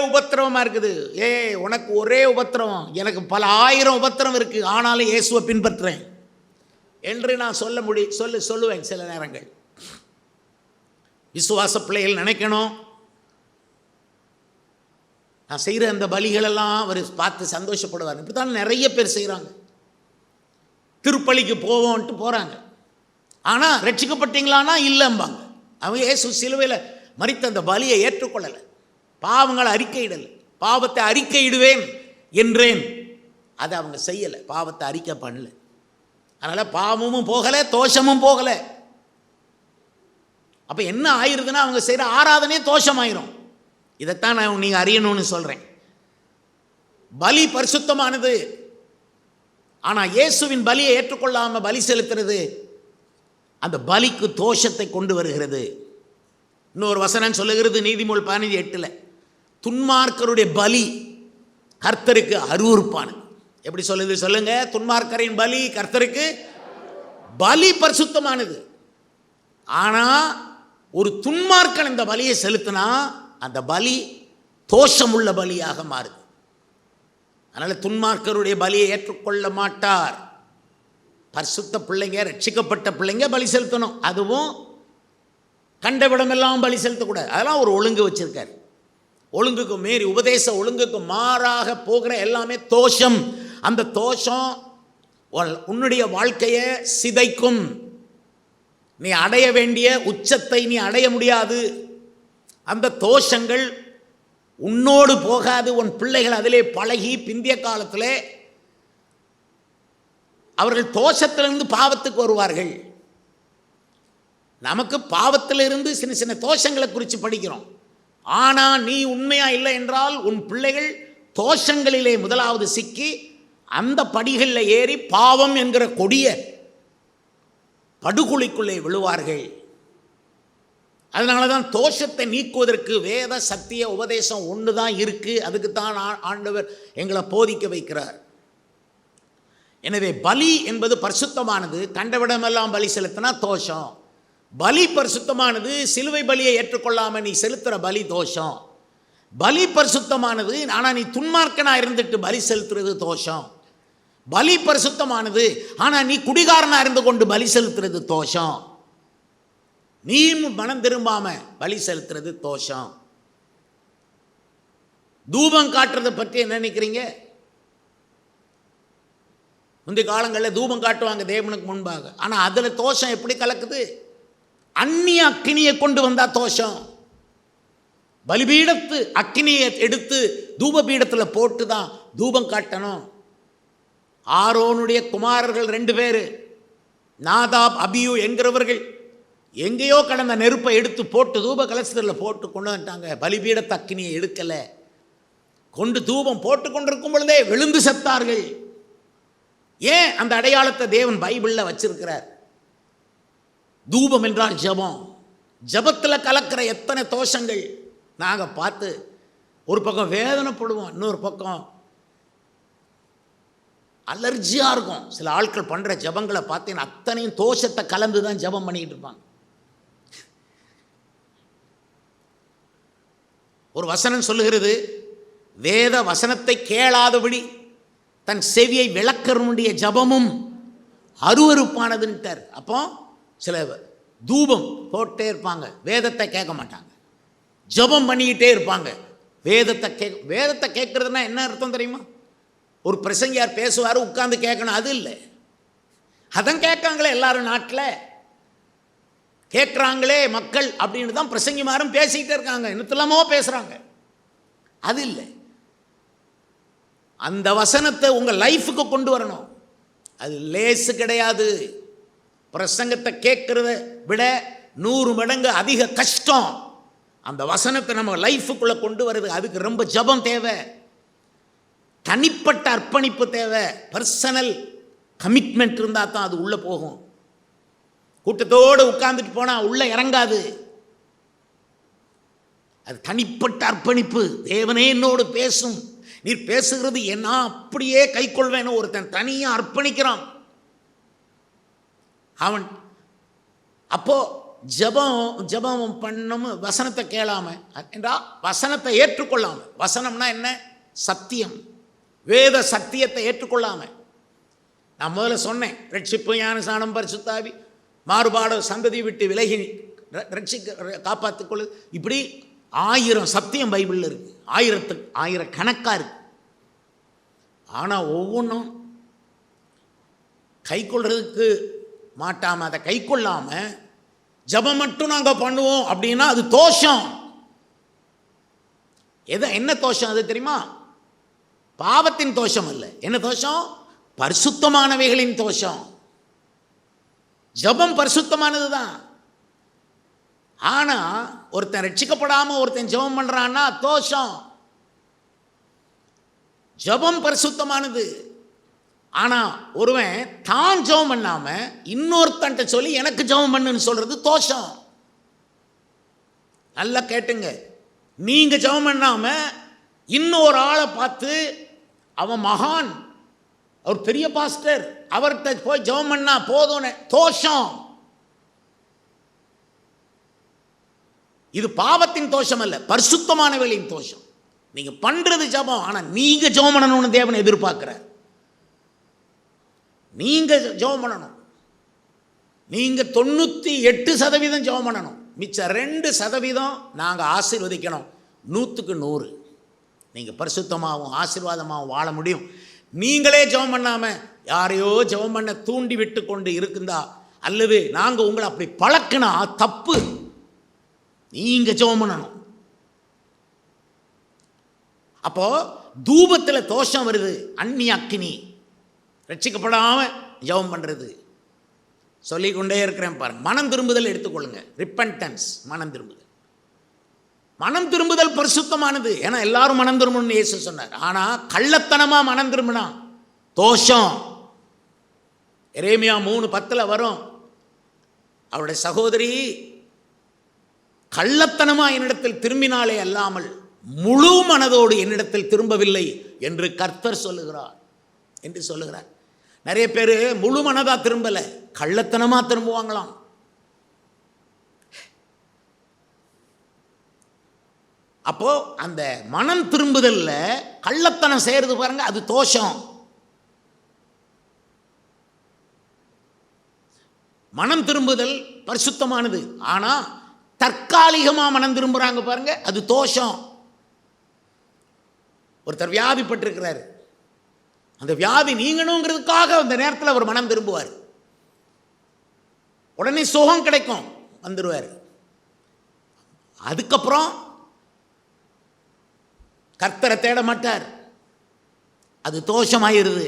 உபத்திரவமாக இருக்குது. உனக்கு ஒரே உபத்திரவம், எனக்கு பல ஆயிரம் உபத்திரம் இருக்குது, ஆனாலும் இயேசுவை பின்பற்றுறேன் என்று நான் சொல்லுவேன். சில நேரங்கள் விசுவாச பிள்ளைகள் நினைக்கணும், நான் செய்கிற அந்த பலிகளெல்லாம் அவர் பார்த்து சந்தோஷப்படுவார். இப்படி தான் நிறைய பேர் செய்கிறாங்க. திருப்பலிக்கு போவோன்ட்டு போகிறாங்க, ஆனால் ரட்சிக்கப்பட்டீங்களானா இல்லைம்பாங்க. அவங்க இயேசு சிலுவையில் மரித்த அந்த பலியை ஏற்றுக்கொள்ளலை, பாவங்களை அறிக்கையிடலை. பாவத்தை அறிக்கையிடுவேன் என்றேன், அதை அவங்க செய்யலை, பாவத்தை அறிக்கை பண்ணல. அதனால் பாவமும் போகலை, தோஷமும் போகலை. அப்போ என்ன ஆயிடுதுன்னா அவங்க செய்கிற ஆராதனையே தோஷமாயிரும். இதைத்தான் நான் நீங்கள் அறியணும்னு சொல்கிறேன். பலி பரிசுத்தமானது, ஆனால் இயேசுவின் பலியை ஏற்றுக்கொள்ளாமல் பலி செலுத்துறது அந்த பலிக்கு தோஷத்தை கொண்டு வருகிறது. இன்னொரு வசனம் சொல்லுகிறது, நீதிமொழி 15:8, துன்மார்க்கருடைய பலி கர்த்தருக்கு அருவருப்பானது. எப்படி சொல்லுது சொல்லுங்க? துன்மார்க்கரின் பலி கர்த்தருக்கு, பலி பரிசுத்தமானது, ஆனால் ஒரு துன்மார்க்கன் இந்த பலியை செலுத்தினா அந்த பலி தோஷமுள்ள பலியாக மாறுது. அதனால் துன்மார்க்கருடைய பலியை ஏற்றுக்கொள்ள மாட்டார். பரிசுத்த பிள்ளைங்க, ரட்சிக்கப்பட்ட பிள்ளைங்க பலி செலுத்தணும். அதுவும் கண்டவிடமெல்லாம் பலி செலுத்தக்கூடாது. அதெல்லாம் ஒரு ஒழுங்கு வச்சிருக்கார். ஒழுங்குக்கு மீறி, உபதேச ஒழுங்குக்கு மாறாக போகிற எல்லாமே தோஷம். அந்த தோஷம் உன்னுடைய வாழ்க்கையை சிதைக்கும். நீ அடைய வேண்டிய உச்சத்தை நீ அடைய முடியாது. அந்த தோஷங்கள் உன்னோடு போகாது. உன் பிள்ளைகள் அதிலே பழகி பிந்திய காலத்தில் அவர்கள் தோஷத்திலிருந்து பாவத்துக்கு வருவார்கள். நமக்கு பாவத்திலிருந்து சின்ன சின்ன தோஷங்களை குறித்து படிக்கிறோம். ஆனால் நீ உண்மையா இல்லை என்றால் உன் பிள்ளைகள் தோஷங்களிலே முதலாவது சிக்கி அந்த படிகளில் ஏறி பாவம் என்கிற கொடிய படுகொலிக்குள்ளே விழுவார்கள். அதனால தான் தோஷத்தை நீக்குவதற்கு வேத சத்திய உபதேசம் ஒன்று தான் இருக்குது. அதுக்கு தான் ஆண்டவர் எங்களை போதிக்க வைக்கிறார். எனவே பலி என்பது பரிசுத்தமானது. கண்டவிடமெல்லாம் பலி செலுத்தினா தோஷம். பலி பரிசுத்தமானது. சிலுவை பலியை ஏற்றுக்கொள்ளாமல் நீ செலுத்துகிற பலி தோஷம். பலி பரிசுத்தமானது. ஆனால் நீ துன்மார்க்கனாக இருந்துட்டு பலி செலுத்துறது தோஷம். பலி பரிசுத்தமானது. ஆனால் நீ குடிகாரனாக இருந்து கொண்டு பலி செலுத்துறது தோஷம். நீ மனம் திரும்பாம பலி செலுத்துறது தோஷம். தூபம் காட்டுறதை பற்றி என்ன நினைக்கிறீங்க? முந்தைய காலங்களில் தூபம் காட்டுவாங்க தேவனுக்கு முன்பாக. ஆனால் அதில் தோஷம் எப்படி கலக்குது? அந்நிய அக்கினியை கொண்டு வந்தால் தோஷம். பலிபீடத்து அக்கினியை எடுத்து தூபபீடத்தில் போட்டு தான் தூபம் காட்டணும். ஆரோனுடைய குமாரர்கள் 2 பேர், நாதாப் அபியூ என்கிறவர்கள் எங்கேயோ கடந்த நெருப்பை எடுத்து போட்டு தூப கலசத்தில் போட்டு கொண்டு வந்துட்டாங்க. பலிபீடத்து அக்கினியை எடுக்கலை. கொண்டு தூபம் போட்டு கொண்டிருக்கும் பொழுதே விழுந்து செத்தார்கள். ஏன்? அந்த அடையாளத்தை தேவன் பைபிளில் வச்சிருக்கிறார். தூபம் என்றால் ஜபம். ஜபத்தில் கலக்கிற எத்தனை தோஷங்கள் நாங்கள் பார்த்து ஒரு பக்கம் வேதனைப்படுவோம், இன்னொரு பக்கம் அலர்ஜியாக இருக்கும். சில ஆட்கள் பண்ணுற ஜபங்களை பார்த்தீங்கன்னா அத்தனையும் தோஷத்தை கலந்து தான் ஜபம் பண்ணிக்கிட்டு இருப்பாங்க. ஒரு வசனம் சொல்லுகிறது, வேத வசனத்தை கேளாதபடி தன் செவியை விளக்கறனுடைய ஜபமும் அருவருப்பானதுன்ட்டார். அப்போ சில தூபம் போட்டே இருப்பாங்க, வேதத்தை கேட்க மாட்டாங்க. ஜபம் பண்ணிக்கிட்டே இருப்பாங்க, வேதத்தை கேட்கறதுனா என்ன அர்த்தம் தெரியுமா? ஒரு பிரசங்கியார் பேசுவார், உட்கார்ந்து கேட்கணும், அது இல்லை. அதான் கேட்காங்களே எல்லாரும் நாட்டில் கேட்குறாங்களே மக்கள் அப்படின்னு தான் பிரசங்கிமாரும் பேசிக்கிட்டே இருக்காங்க. இன்னத்தெல்லாமோ பேசுகிறாங்க, அது இல்லை. அந்த வசனத்தை உங்கள் லைஃபுக்கு கொண்டு வரணும். அது லேசு கிடையாது. பிரசங்கத்தை கேட்குறத விட 100 மடங்கு அதிக கஷ்டம் அந்த வசனத்தை நம்ம லைஃபுக்குள்ளே கொண்டு வருது. அதுக்கு ரொம்ப ஜபம் தேவை, தனிப்பட்ட அர்ப்பணிப்பு தேவை, பர்சனல் கமிட்மெண்ட் இருந்தால் தான் அது உள்ளே போகும். கூட்டத்தோடு உட்கார்ந்துட்டு போனால் உள்ளே இறங்காது. அது தனிப்பட்ட அர்ப்பணிப்பு. தேவனே என்னோடு பேசும், நீர் பேசுகிறது என்ன அப்படியே கை கொள்வேன்னு ஒருத்தன் தனியாக அர்ப்பணிக்கிறான். அவன் அப்போ ஜபம் பண்ணும், வசனத்தை கேளாம என்றா வசனத்தை ஏற்றுக்கொள்ளாம. வசனம்னா என்ன? சத்தியம், வேத சத்தியத்தை ஏற்றுக்கொள்ளாம. நான் முதல்ல சொன்னேன், ரட்சிப்பு ஞானஸ்நானம் பரிசுத்தாவி மாறுபாடு சந்ததி விட்டு விலகி ரட்சிக்க காப்பாற்றிக்கொள்ளு. இப்படி 1000 சத்தியம் பைபிளில் இருக்கு, 1000 கணக்காக இருக்கு. ஆனால் ஒவ்வொன்றும் கை கொள்றதுக்கு மாட்டாமல், அதை கை கொள்ளாமல் ஜபம் மட்டும் நாங்கள் பண்ணுவோம் அப்படின்னா அது தோஷம். என்ன தோஷம் அது தெரியுமா? பாவத்தின் தோஷம் அல்ல. என்ன தோஷம்? பரிசுத்தமானவைகளின் தோஷம். ஜபம் பரிசுத்தமானது தான். ஆனால் ஒருத்தன் ரட்சிக்கப்படாமல் ஒருத்தன் ஜபம் பண்ணுறான்னா தோஷம். ஜபம் பரிசுத்தமானது. ஆனால் ஒருவன் தான் ஜபம் பண்ணாமல் இன்னொருத்தன்ட்ட சொல்லி எனக்கு ஜபம் பண்ணுன்னு சொல்கிறது தோஷம். நல்லா கேட்டுங்க, நீங்கள் ஜபம் பண்ணாமல் இன்னொரு ஆளை பார்த்து அவன் மகான், அவர் பெரிய பாஸ்டர், அவர்கிட்ட போய் ஜெபம் பண்ணா போதும்னு தோஷம். இது பாவத்தின் தோஷம் அல்ல, பரிசுத்தமானவர்களின் தோஷம். நீங்க பண்றது ஜெபம், ஆனா நீங்க ஜெபம் பண்ணணும்னு தேவன் எதிர்பார்க்கிறார். நீங்க ஜெபம் பண்ணணும். நீங்க 98% ஜெபம் பண்ணணும். மிச்ச 2% நாங்க ஆசீர்வதிக்கணும். 100க்கு 100 நீங்க பரிசுத்தமாகவும் ஆசீர்வாதமாகவும் வாழ முடியும். நீங்களே ஜெபம் பண்ணாம யாரையோ ஜெபம் பண்ண தூண்டி விட்டு கொண்டு இருக்குந்தா, அல்லது நாங்க உங்களை அப்படி பழக்கினா தப்பு. நீங்க ஜெபம் பண்ணணும். அப்போ தூபத்தில் தோஷம் வருது, அந்நிய அக்கினி, ரட்சிக்கப்படாம ஜெபம் பண்றது. சொல்லிக்கொண்டே இருக்கிறேன் பாருங்க. மனம் திரும்புதல் எடுத்துக்கொள்ளுங்க. ரிப்பன்டன்ஸ், மனம் திரும்புதல். மனம் திரும்புதல் பரிசுத்தமானது. ஏன்னா எல்லாரும் மனம் திரும்பணும்னு இயேசு சொன்னார். ஆனா கள்ளத்தனமா மனம் திரும்பினா தோஷம். எரேமியா 3:10 வரும், அவருடைய சகோதரி கள்ளத்தனமா என்னிடத்தில் திரும்பினாலே அல்லாமல் முழு மனதோடு என்னிடத்தில் திரும்பவில்லை என்று கர்த்தர் சொல்லுகிறார் என்று சொல்லுகிறார். நிறைய பேர் முழு மனதா திரும்பல, கள்ளத்தனமா திரும்புவாங்களாம். அப்போ அந்த மனம் திரும்புதல்ல கள்ளத்தனம் செய்யறது பாருங்க, அது தோஷம். மனம் திரும்புதல் பரிசுத்தமானது. ஆனா தற்காலிகமா மனம் திரும்புறாங்க பாருங்க, அது தோஷம். ஒருத்தர் வியாதிப்பட்டிருக்கிறாரு, அந்த வியாதி நீங்கணுங்கிறதுக்காக அந்த நேரத்தில் அவர் மனம் திரும்புவார். உடனே சுகம் கிடைக்கும், வந்துடுவார். அதுக்கப்புறம் கர்த்தரை தேட மாட்டார், அது தோஷமாயிருது.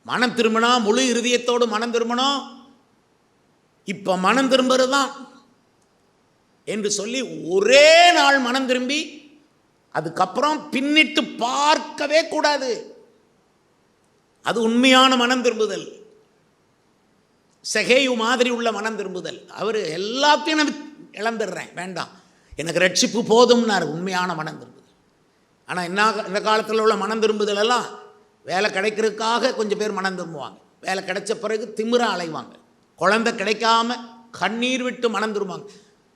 மனம் திரும்பினா முழு இருதயத்தோடு மனம் திரும்பணும். இப்ப மனம் திரும்புறது தான் என்று சொல்லி ஒரே நாள் மனம் திரும்பி அதுக்கப்புறம் பின்னிட்டு பார்க்கவே கூடாது. அது உண்மையான மனம் திரும்புதல். செகேயு மாதிரி உள்ள மனம் திரும்புதல். அவர் எல்லாத்தையும் நான் இழந்துடுறேன், வேண்டாம், எனக்கு ரட்சிப்பு போதும்னார். உண்மையான மனம் திரும்புதல். ஆனால் இந்த காலத்தில் உள்ள மனம் திரும்புதல் எல்லாம் வேலை கிடைக்கிறதுக்காக கொஞ்சம் பேர் மனம் திரும்புவாங்க. வேலை கிடைச்ச பிறகு திமிர அலைவாங்க. குழந்தை கிடைக்காம கண்ணீர் விட்டு மனம் திரும்புவாங்க.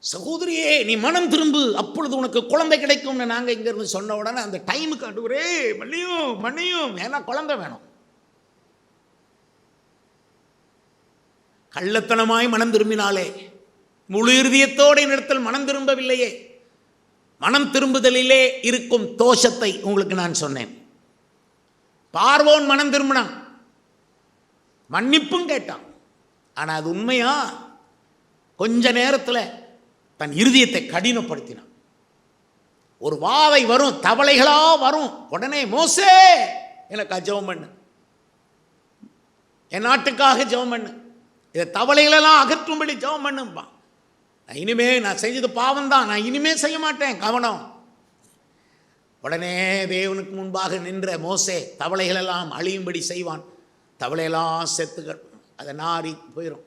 சகோதரியே நீ மனம் திரும்பு, அப்பொழுது உனக்கு குழந்தை கிடைக்கும்னு நாங்கள் இங்கிருந்து சொன்ன உடனே அந்த டைமுக்கு ஆண்டவரே மன்னியும் மன்னியும், ஏன்னா குழந்தை வேணும். கள்ளத்தனமாய் மனம் திரும்பினாலே, முழு இருதயத்தோடு என்னிடத்தில் மனம் திரும்பவில்லையே. மனம் திரும்புதலிலே இருக்கும் தோஷத்தை உங்களுக்கு நான் சொன்னேன். பார்வோன் மனம் திரும்பினான், மன்னிப்பும் கேட்டான். ஆனால் அது உண்மையா? கொஞ்ச நேரத்தில் தன் இருதயத்தை கடினப்படுத்தினான். ஒரு வாதை வரும், தவளைகளா வரும், உடனே மோசே எனக்கு ஜெபம் பண்ணு, என் நாட்டுக்காக ஜெபம் பண்ணு, இதை தவளைகளெல்லாம் அகற்றும்படி ஜெபம் பண்ணுப்பா. இனிமே நான் செஞ்சது பாவம் தான், நான் இனிமே செய்ய மாட்டேன், கவனம். உடனே தேவனுக்கு முன்பாக நின்ற மோசே தவளைகளெல்லாம் அழியும்படி செய்வான். தவளையெல்லாம் செத்துகள், அதை நாரி போயிடும்.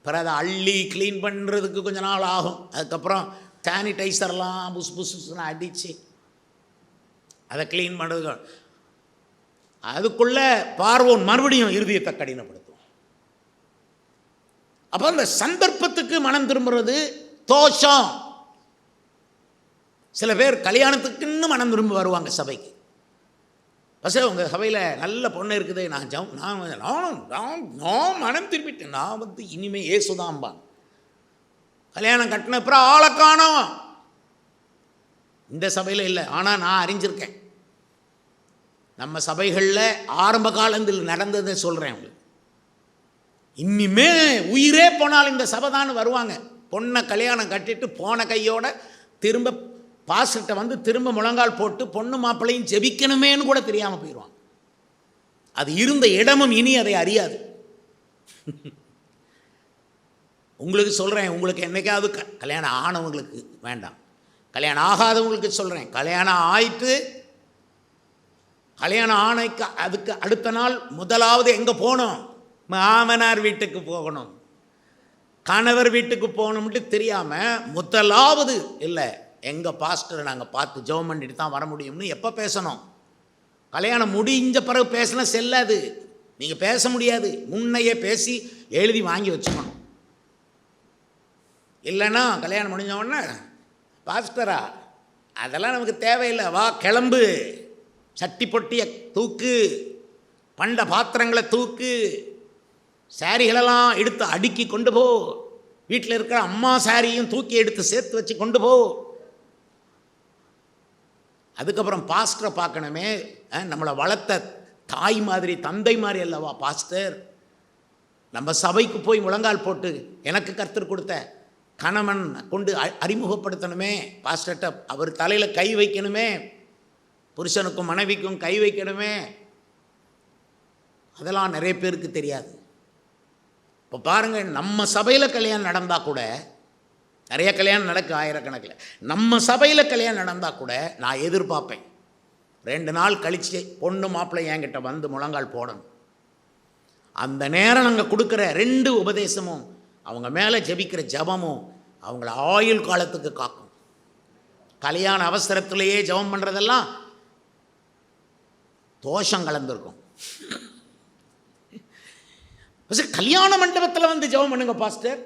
பிறகு அதை அள்ளி க்ளீன் பண்ணுறதுக்கு கொஞ்ச நாள் ஆகும். அதுக்கப்புறம் சானிடைசர்லாம் புஸ் புஸ்ன்னு அடித்து அதை க்ளீன் பண்ணுறது. அதுக்குள்ளே பார்வோன் மறுபடியும் இருதயத்தை கடினப்படுத்தும். அப்போ அந்த சந்தர்ப்பத்துக்கு மனம் திரும்புறது தோஷம். சில பேர் கல்யாணத்துக்குன்னு மனம் திரும்ப வருவாங்க சபைக்கு. பசங்க உங்கள் சபையில் நல்ல பொண்ணு இருக்குது, நான் மனம் திரும்பிட்டேன், நான் இனிமேல் ஏசுதான்பான். கல்யாணம் கட்டின அப்புறம் ஆளை காணோம். இந்த சபையில் இல்லை, ஆனால் நான் அறிஞ்சிருக்கேன். நம்ம சபைகளில் ஆரம்ப காலத்தில் நடந்ததை சொல்கிறேன் உங்களுக்கு. இனிமே உயிரே போனாலும் இந்த சபை தான் வருவாங்க. பொண்ணை கல்யாணம் கட்டிட்டு போன கையோட திரும்ப பாஸ்கிட்ட வந்து திரும்ப முழங்கால் போட்டு பொண்ணு மாப்பிள்ளையும் ஜெபிக்கணுமேன்னு கூட தெரியாமல் போயிடுவாங்க. அது இருந்த இடமும் இனி அதை அறியாது. உங்களுக்கு சொல்கிறேன், உங்களுக்கு என்னைக்காவது கல்யாணம் ஆனவங்களுக்கு வேண்டாம், கல்யாணம் ஆகாதவங்களுக்கு சொல்கிறேன். கல்யாணம் ஆயிட்டு கல்யாணம் ஆணைக்கு அதுக்கு அடுத்த நாள் முதலாவது எங்கே போகணும்? மாமனார் வீட்டுக்கு போகணும், கணவர் வீட்டுக்கு போகணும்ட்டு தெரியாமல் முதலாவது இல்லை எங்கள் பாஸ்டரை நாங்கள் பார்த்து ஜெபம் பண்ணிட்டு தான் வர முடியும்னு எப்போ பேசணும்? கல்யாணம் முடிஞ்ச பிறகு பேசினா செல்லாது. நீங்கள் பேச முடியாது, முன்னையே பேசி எழுதி வாங்கி வச்சுக்கணும். இல்லைன்னா கல்யாணம் முடிஞ்ச உடனே பாஸ்டரா அதெல்லாம் நமக்கு தேவையில்லை, வா கிளம்பு, சட்டி பொட்டியை தூக்கு, பண்ட பாத்திரங்களை தூக்கு, சாரிகளெல்லாம் எடுத்து அடுக்கி கொண்டு போ, வீட்டில் இருக்கிற அம்மா சாரியும் தூக்கி எடுத்து சேர்த்து வச்சு கொண்டு போ. அதுக்கப்புறம் பாஸ்டரை பார்க்கணுமே, நம்மளை வளர்த்த தாய் மாதிரி தந்தை மாதிரி அல்லவா பாஸ்டர். நம்ம சபைக்கு போய் முழங்கால் போட்டு எனக்கு கர்த்தர் கொடுத்த கணவன் கொண்டு அறிமுகப்படுத்தணுமே பாஸ்டர்கிட்ட, அவர் தலையில் கை வைக்கணுமே, புருஷனுக்கும் மனைவிக்கும் கை வைக்கணுமே. அதெல்லாம் நிறைய பேருக்கு தெரியாது. இப்போ பாருங்கள், நம்ம சபையில் கல்யாணம் நடந்தால் கூட, நிறைய கல்யாணம் நடக்கு ஆயிரக்கணக்கில், நம்ம சபையில் கல்யாணம் நடந்தால் கூட நான் எதிர்பார்ப்பேன் 2 நாள் கழித்து பொண்ணு மாப்பிள்ளை என்கிட்ட வந்து முழங்கால் போடணும். அந்த நேரம் நாங்கள் கொடுக்குற 2 உபதேசமும் அவங்க மேலே ஜெபிக்கிற ஜபமும் அவங்கள ஆயுள் காலத்துக்கு காக்கும். கல்யாண அவசரத்திலேயே ஜபம் பண்ணுறதெல்லாம் தோஷம் கலந்துருக்கும். கல்யாண மண்டபத்தில் வந்து ஜெபம் பண்ணுங்க பாஸ்டர்.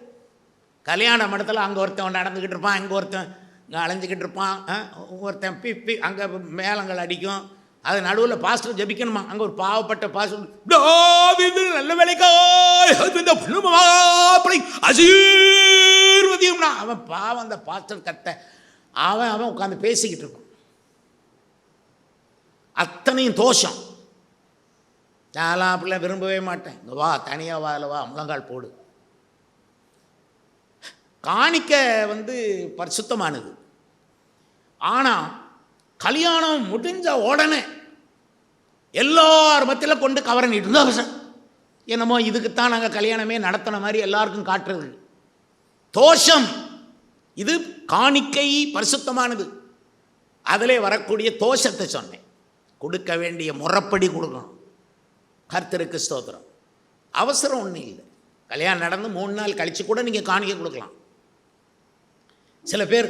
கல்யாண மண்டபத்தில் அங்கே ஒருத்தன் நடந்துக்கிட்டு இருப்பான், இங்கே ஒருத்தன் இங்கே அலைஞ்சிக்கிட்டு இருப்பான், ஒருத்தன் பிப்பி அங்கே மேளங்கள் அடிக்கும், அது நடுவில் பாஸ்டர் ஜபிக்கணுமா. அங்கே ஒரு பாவப்பட்ட பாஸ்டர் நல்ல வேலைக்காய் ஆசீர்வதியும்னா அவன் பாவம், அந்த பாஸ்டர் கத்த அவன் உட்காந்து பேசிக்கிட்டு இருக்கும். அத்தனையும் தோஷம். நான்லாம் அப்படிலாம் விரும்பவே மாட்டேன். இங்கே வா, தனியாக வாயில் வா, முழங்கால் போடு. காணிக்க பரிசுத்தமானது. ஆனால் கல்யாணம் முடிஞ்ச உடனே எல்லார் மத்தியில் கொண்டு கவரணிட்டு இருந்தால் என்னமோ இதுக்குத்தான் நாங்கள் கல்யாணமே நடத்தின மாதிரி எல்லாருக்கும் காட்டுறது தோஷம். இது காணிக்கை பரிசுத்தமானது. அதிலே வரக்கூடிய தோஷத்தை சொன்னேன். கொடுக்க வேண்டிய முறைப்படி கொடுக்கணும். கர்த்தருக்கு ஸ்தோத்திரம். அவசரம் ஒன்றும் இல்லை. கல்யாணம் நடந்து 3 நாள் கழித்து கூட நீங்கள் காணிக்க கொடுக்கலாம். சில பேர்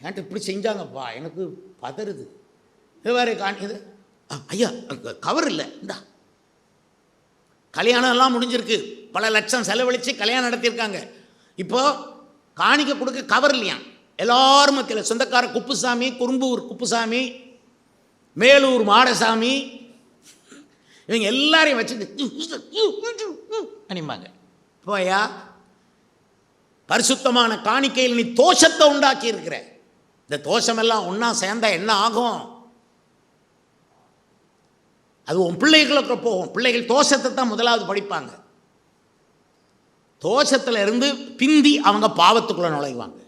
என்கிட்ட இப்படி செஞ்சாங்கப்பா, எனக்கு பதறுது, இது வேறு இது ஐயா கவர் இல்லை, இந்தா கல்யாணம் எல்லாம் முடிஞ்சிருக்கு, பல லட்சம் செலவழித்து கல்யாணம் நடத்தியிருக்காங்க, இப்போது காணிக்க கொடுக்க கவர் இல்லையா. எல்லாரும் மத்தியில் சொந்தக்கார குப்புசாமி, குறும்பூர் குப்புசாமி, மேலூர் மாடசாமி, இவங்க எல்லாரையும் வச்சு அனிமாங்க. போயா, பரிசுத்தமான காணிக்கையில் நீ தோஷத்தை உண்டாக்கி இருக்கிற. இந்த தோஷமெல்லாம் ஒன்றா சேர்ந்தா என்ன ஆகும்? அது உன் பிள்ளைகளுக்கு போகும். பிள்ளைகள் தோஷத்தை தான் முதலாவது படிப்பாங்க. தோஷத்தில் இருந்து பிந்தி அவங்க பாவத்துக்குள்ள நுழைவாங்க.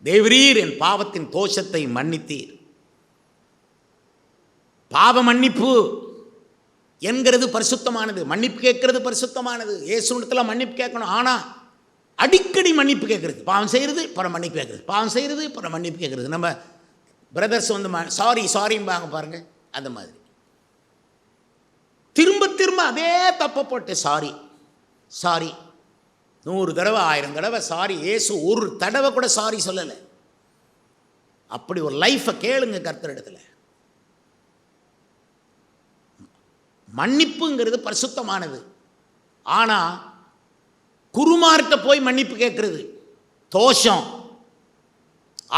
தேவரீர் என் பாவத்தின் தோஷத்தை மன்னித்தீர். பாவ மன்னிப்பு என்கிறது பரிசுத்தமானது. மன்னிப்பு கேட்கறது பரிசுத்தமானது. இயேசுவிடத்தில் மன்னிப்பு கேட்கணும். ஆனால் அடிக்கடி மன்னிப்பு கேட்குறது, பாவம் செய்கிறது அப்புறம் மன்னிப்பு கேட்குறது, பாவம் செய்கிறது அப்புறம் மன்னிப்பு கேட்குறது. நம்ம பிரதர்ஸ் சாரிம்பாங்க பாருங்கள், அந்த மாதிரி திரும்ப திரும்ப அதே தப்பை போட்டு சாரி 100 தடவை 1000 தடவை சாரி. இயேசு ஒரு தடவை கூட சாரி சொல்லலை. அப்படி ஒரு லைஃப்பை கேளுங்க கர்த்தரிடத்தில். மன்னிப்புங்கிறது பரிசுத்தமானது. ஆனால் குருமார்கிட்ட போய் மன்னிப்பு கேட்கறது தோஷம்.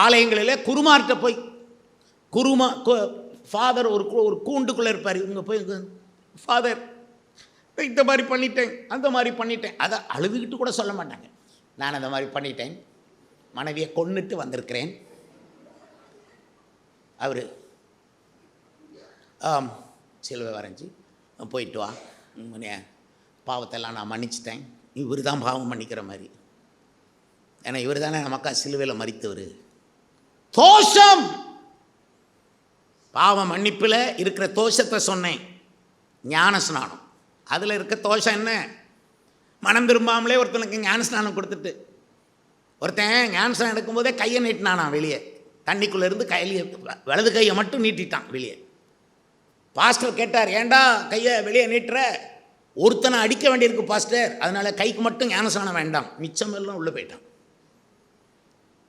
ஆலயங்களில் குருமார்கிட்ட போய் ஃபாதர் ஒரு கூண்டுக்குள்ளே இருப்பார். இவங்க போய் ஃபாதர் இந்த மாதிரி பண்ணிட்டேன், அந்த மாதிரி பண்ணிட்டேன், அதை அழுதுகிட்டு கூட சொல்ல மாட்டாங்க. நான் அந்த மாதிரி பண்ணிட்டேன், மனைவியை கொன்னுட்டு வந்திருக்கிறேன். அவர் சிலுவை வரைஞ்சி போயிட்டு வா, பாவத்தெல்லாம் நான் மன்னிச்சிட்டேன். இவர் தான் பாவம் மன்னிக்கிற மாதிரி. ஏன்னா இவர் தானே நமக்கா சிலுவையில் மரித்தவர். தோஷம். பாவ மன்னிப்பில் இருக்கிற தோஷத்தை சொன்னேன். ஞான ஸ்நானம், அதில் இருக்க தோஷம் என்ன? மனம் திரும்பாமலே ஒருத்தனுக்கு ஞான ஸ்நானம் கொடுத்துட்டு, ஒருத்தன் ஞான ஸ்நானம் எடுக்கும்போதே கையை நீட்டினானா வெளியே, தண்ணிக்குள்ளே இருந்து கையிலேயே வலது கையை மட்டும் நீட்டிட்டான் வெளியே. பாஸ்டர் கேட்டார், ஏண்டா கையை வெளியே நீட்டுற? ஒருத்தனை அடிக்க வேண்டியிருக்கு பாஸ்டர், அதனால் கைக்கு மட்டும் ஞான ஸ்நானம் வேண்டாம், மிச்சம் எல்லாம் உள்ளே போயிட்டான்.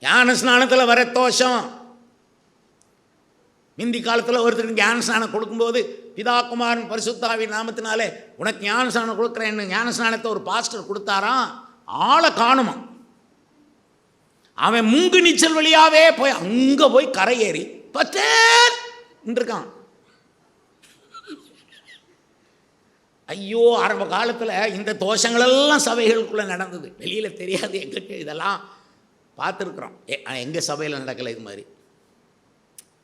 ஞான ஸ்நானத்தில் வர தோஷம். முந்தி காலத்தில் ஒருத்தருக்கு ஞான ஸ்நானம் கொடுக்கும்போது, பிதா குமாரன் பரிசுத்தாவின் நாமத்தினாலே உனக்கு ஞான ஸ்நானம் கொடுக்குறேன்னு ஞான ஸ்நானத்தை ஒரு பாஸ்டர் கொடுத்தாராம். ஆளை காணுமா, அவன் முங்கு நீச்சல் வழியாவே போய் அங்கே போய் கரை ஏறி இருக்கான். ஐயோ, ஆரம்ப காலத்தில் இந்த தோஷங்களெல்லாம் சபைகளுக்குள்ளே நடந்தது, வெளியில் தெரியாது எங்கிட்ட. இதெல்லாம் பார்த்துருக்குறோம், எங்கள் சபையில் நடக்கலை இது மாதிரி.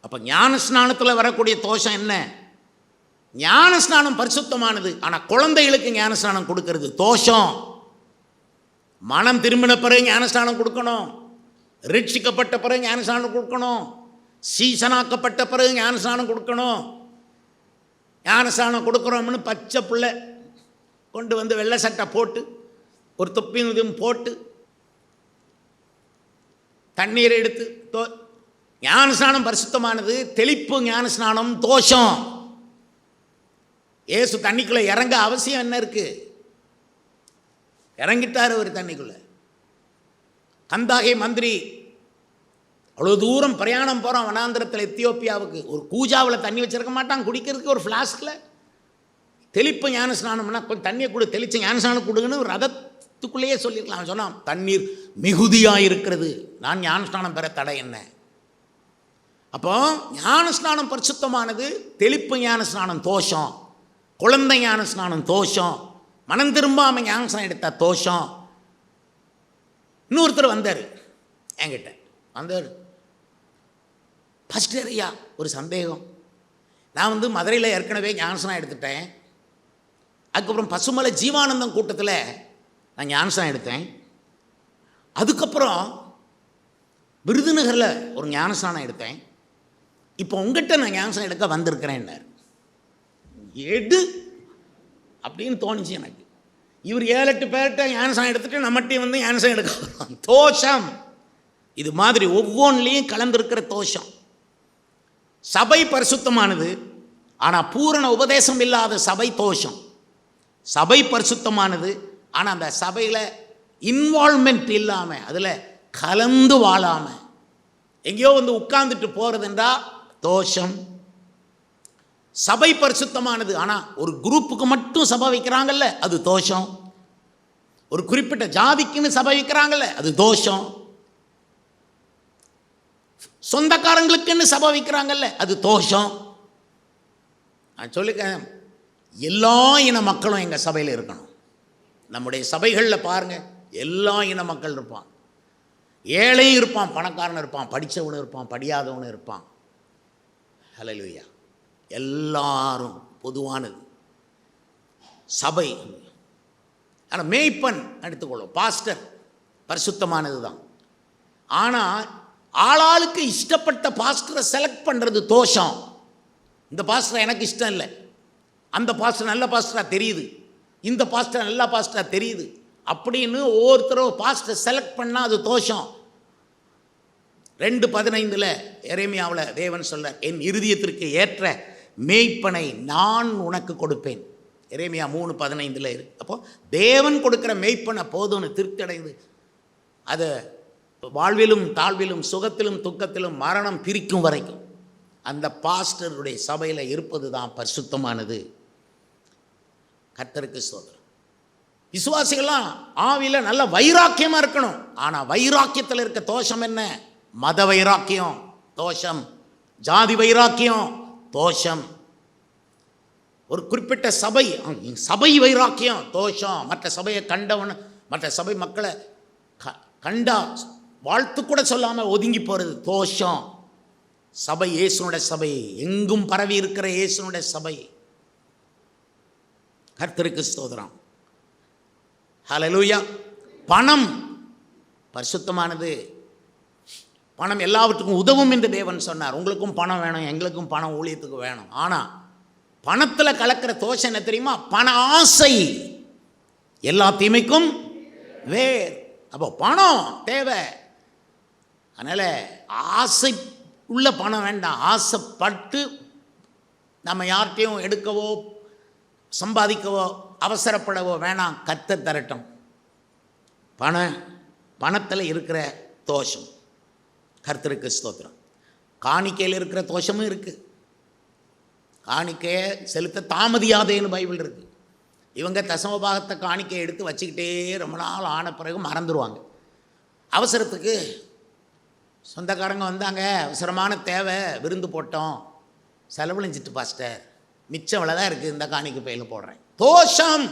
அப்போ ஞான ஸ்நானத்தில் வரக்கூடிய தோஷம் என்ன? ஞான ஸ்நானம் பரிசுத்தமானது, ஆனால் குழந்தைகளுக்கு ஞான ஸ்நானம் கொடுக்கறது தோஷம். மனம் திரும்பின பிறகு ஞான ஸ்நானம் கொடுக்கணும், ரட்சிக்கப்பட்ட பிறகு ஞான ஸ்நானம் கொடுக்கணும், சீசனாக்கப்பட்ட பிறகு ஞான ஸ்நானம் கொடுக்கணும். ஞானஸ்நானம் கொடுக்குறோம்னு பச்சை பிள்ளை கொண்டு வந்து வெள்ளை சட்டை போட்டு ஒரு தொப்பி இதுவும் போட்டு தண்ணீரை எடுத்து ஞானஸ்நானம் பரிசுத்தமானது, தெளிப்பு ஞானஸ்நானம் தோஷம். ஏசு தண்ணிக்குள்ளே இறங்க அவசியம் என்ன இருக்கு? இறங்கிட்டார் ஒரு தண்ணிக்குள்ள. கந்தாகை மந்திரி அவ்வளோ தூரம் பிரயாணம் போகிறான் வனாந்திரத்தில் எத்தியோப்பியாவுக்கு. ஒரு கூஜாவில் தண்ணி வச்சிருக்க மாட்டான் குடிக்கிறதுக்கு, ஒரு ஃப்ளாஸ்கில். தெளிப்பு ஞான ஸ்நானம்னா கொஞ்சம் தண்ணியை கொடு, தெளித்து ஞான ஸ்நானம் கொடுங்கன்னு ஒரு ரதத்துக்குள்ளேயே சொல்லியிருக்கலாம். சொன்னான் தண்ணீர் மிகுதியாக இருக்கிறது, நான் ஞான ஸ்நானம் பெற தடை என்ன? அப்போ ஞான ஸ்நானம் பரிசுத்தமானது, தெளிப்பு ஞான ஸ்நானம் தோஷம், குழந்தை ஞான ஸ்நானம் தோஷம், மனம் திரும்பாமல் ஞான ஸ்நானம் எடுத்த தோஷம். இன்னொருத்தர் வந்தார் என்கிட்ட, வந்தார். ஃபஸ்ட் ஐயா ஒரு சந்தேகம், நான் மதுரையில் ஏற்கனவே ஞானஸ்நானம் எடுத்துட்டேன். அதுக்கப்புறம் பசுமலை ஜீவானந்தம் கூட்டத்தில் நான் ஞானஸ்நானம் எடுத்தேன். அதுக்கப்புறம் விருதுநகரில் ஒரு ஞானஸ்நானம் எடுத்தேன். இப்போ உங்கள்கிட்ட நான் ஞானஸ்நானம் எடுக்க வந்திருக்கிறேன்னார். எடு அப்படின்னு தோணுச்சு எனக்கு. இவர் 7-8 பேர்கிட்ட ஞானஸ்நானம் எடுத்துகிட்டு நம்மகிட்டையும் ஞானஸ்நானம் எடுக்க தோஷம். இது மாதிரி ஒவ்வொன்றிலையும் கலந்துருக்கிற தோஷம். சபை பரிசுத்தமானது, ஆனால் பூரண உபதேசம் இல்லாத சபை தோஷம். சபை பரிசுத்தமானது, ஆனால் அந்த சபையில் இன்வால்மெண்ட் இல்லாமல், அதில் கலந்து வாழாமல் எங்கேயோ உட்கார்ந்துட்டு போகிறதுன்றா தோஷம். சபை பரிசுத்தமானது, ஆனால் ஒரு குரூப்புக்கு மட்டும் சபை வைக்கிறாங்கல்ல, அது தோஷம். ஒரு குறிப்பிட்ட ஜாதிக்குன்னு சபை வைக்கிறாங்கல்ல, அது தோஷம். சொந்தக்காரங்களுக்குன்னு சபை வைக்கிறாங்கல்ல, அது தோஷம். நான் சொல்லிக்கிறேன், எல்லா இன மக்களும் எங்கள் சபையில் இருக்கணும். நம்முடைய சபைகளில் பாருங்கள், எல்லா இன மக்கள் இருப்பான். ஏழையும் இருப்பான், பணக்காரன் இருப்பான், படித்தவனும் இருப்பான், படியாதவனும் இருப்பான். ஹல்லேலூயா. எல்லாரும் பொதுவானது சபை. ஆனால் மேய்ப்பன் எடுத்துக்கொள்ளும், பாஸ்டர் பரிசுத்தமானது தான். ஆனால் ஆளாளுக்கு இஷ்டப்பட்ட பாஸ்டரை செலக்ட் பண்ணுறது தோஷம். இந்த பாஸ்டர் எனக்கு இஷ்டம் இல்லை, அந்த பாஸ்டர் நல்ல பாஸ்டராக தெரியுது, இந்த பாஸ்டர் நல்ல பாஸ்டராக தெரியுது அப்படின்னு ஒவ்வொருத்தரும் பாஸ்டர் செலக்ட் பண்ணால் அது தோஷம். 2:15 எரேமியாவில் தேவன் சொல்றார், என் இருதயத்திற்கு ஏற்ற மேய்ப்பனை நான் உனக்கு கொடுப்பேன். எரேமியா 3:15 இருக்கு. அப்போது தேவன் கொடுக்குற மேய்ப்பனை போதும்னு திருப்தி அடைந்து அதை வாழ்விலும் தாழ்விலும் சுகத்திலும் துக்கத்திலும் மரணம் பிரிக்கும் வரைக்கும் அந்த பாஸ்டருடைய சபையில் இருப்பது தான் பரிசுத்தமானது. கர்த்தருக்கு ஸ்தோத்திரம். விசுவாசிகள்லாம் ஆவியில் நல்ல வைராக்கியமாக இருக்கணும். ஆனால் வைராக்கியத்தில் இருக்க தோஷம் என்ன? மத வைராக்கியம் தோஷம், ஜாதி வைராக்கியம் தோஷம், ஒரு குறிப்பிட்ட சபை வைராக்கியம் தோஷம். மற்ற சபையை கண்டவன், மற்ற சபை மக்களை கண்டா வாழ்த்து கூட சொல்லாமல் ஒதுங்கி போகிறது தோஷம். சபை இயேசுனுடைய சபை, எங்கும் பரவி இருக்கிற இயேசுனுடைய சபை. கர்த்தருக்கு ஸ்தோத்திரம். ஹல்லேலூயா. பணம் பரிசுத்தமானது. பணம் எல்லாவற்றுக்கும் உதவும் என்று தேவன் சொன்னார். உங்களுக்கும் பணம் வேணும், எங்களுக்கும் பணம் ஊழியத்துக்கு வேணும். ஆனால் பணத்தில் கலக்கிற தோஷம் என்ன தெரியுமா? பண ஆசை எல்லா தீமைக்கும் வேர். அப்போ பணம் தேவை. அதனால் ஆசை உள்ள பணம் வேண்டாம். ஆசைப்பட்டு நம்ம யார்கிட்டையும் எடுக்கவோ சம்பாதிக்கவோ அவசரப்படவோ வேணாம். கர்த்தர் தரட்டும். பணத்தில் இருக்கிற தோஷம். கர்த்தருக்கு ஸ்தோத்திரம். காணிக்கையில் இருக்கிற தோஷமும் இருக்குது. காணிக்கையை செலுத்த தாமதியாதேன்னு பைபிள் இருக்குது. இவங்க தசமபாகத்தை காணிக்கையை எடுத்து வச்சுக்கிட்டே ரொம்ப நாள் ஆன பிறகு மறந்துடுவாங்க. அவசரத்துக்கு சொந்தக்காரங்க வந்தாங்க, அவசரமான தேவை, விருந்து போட்டோம், செலவழிஞ்சிட்டு பாஸ்டர், மிச்சம் தான் இருக்குது, இந்த காணிக்கு பையில் போடுறேன். தோஷம்.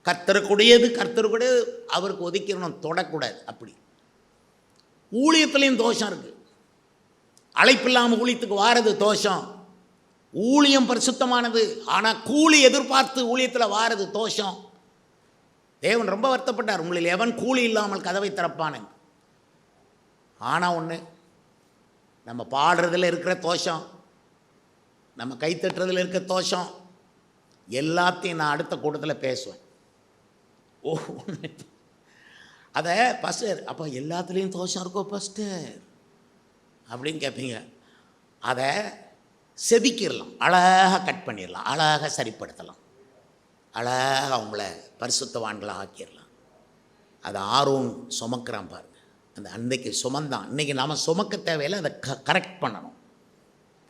கர்த்தருக்குடையது கர்த்தருக்குடையது, அவருக்கு ஒதுக்கிடணும், தொடக்கூடாது. அப்படி ஊழியத்துலேயும் தோஷம் இருக்குது. அழைப்பில்லாமல் ஊழியத்துக்கு வாரது தோஷம். ஊழியம் பரிசுத்தமானது, ஆனால் கூலி எதிர்பார்த்து ஊழியத்தில் வாரது தோஷம். தேவன் ரொம்ப வருத்தப்பட்டார், உங்களில் எவன் கூலி இல்லாமல் கதவை திறப்பானு. ஆனால் ஒன்று, நம்ம பாடுறதில் இருக்கிற தோஷம், நம்ம கைத்தட்டுறதில் இருக்கிற தோஷம் எல்லாத்தையும் நான் அடுத்த கூட்டத்தில் பேசுவேன். ஓ, அதை பாஸ்டர் அப்போ எல்லாத்துலேயும் தோஷம் இருக்கோ பாஸ்டர் அப்படின்னு கேட்பீங்க. அதை செதுக்கிடலாம், அழகாக கட் பண்ணிடலாம், அழகாக சரிப்படுத்தலாம், அழகாக அவங்கள பரிசுத்தவான்களாக ஆக்கிடலாம். அதை ஆர்வம் சுமக்கிறான் பாருங்க. அந்த அன்றைக்கு சுமந்தான், இன்றைக்கி நாம் சுமக்க தேவையில்லை, அதை கரெக்ட் பண்ணணும்.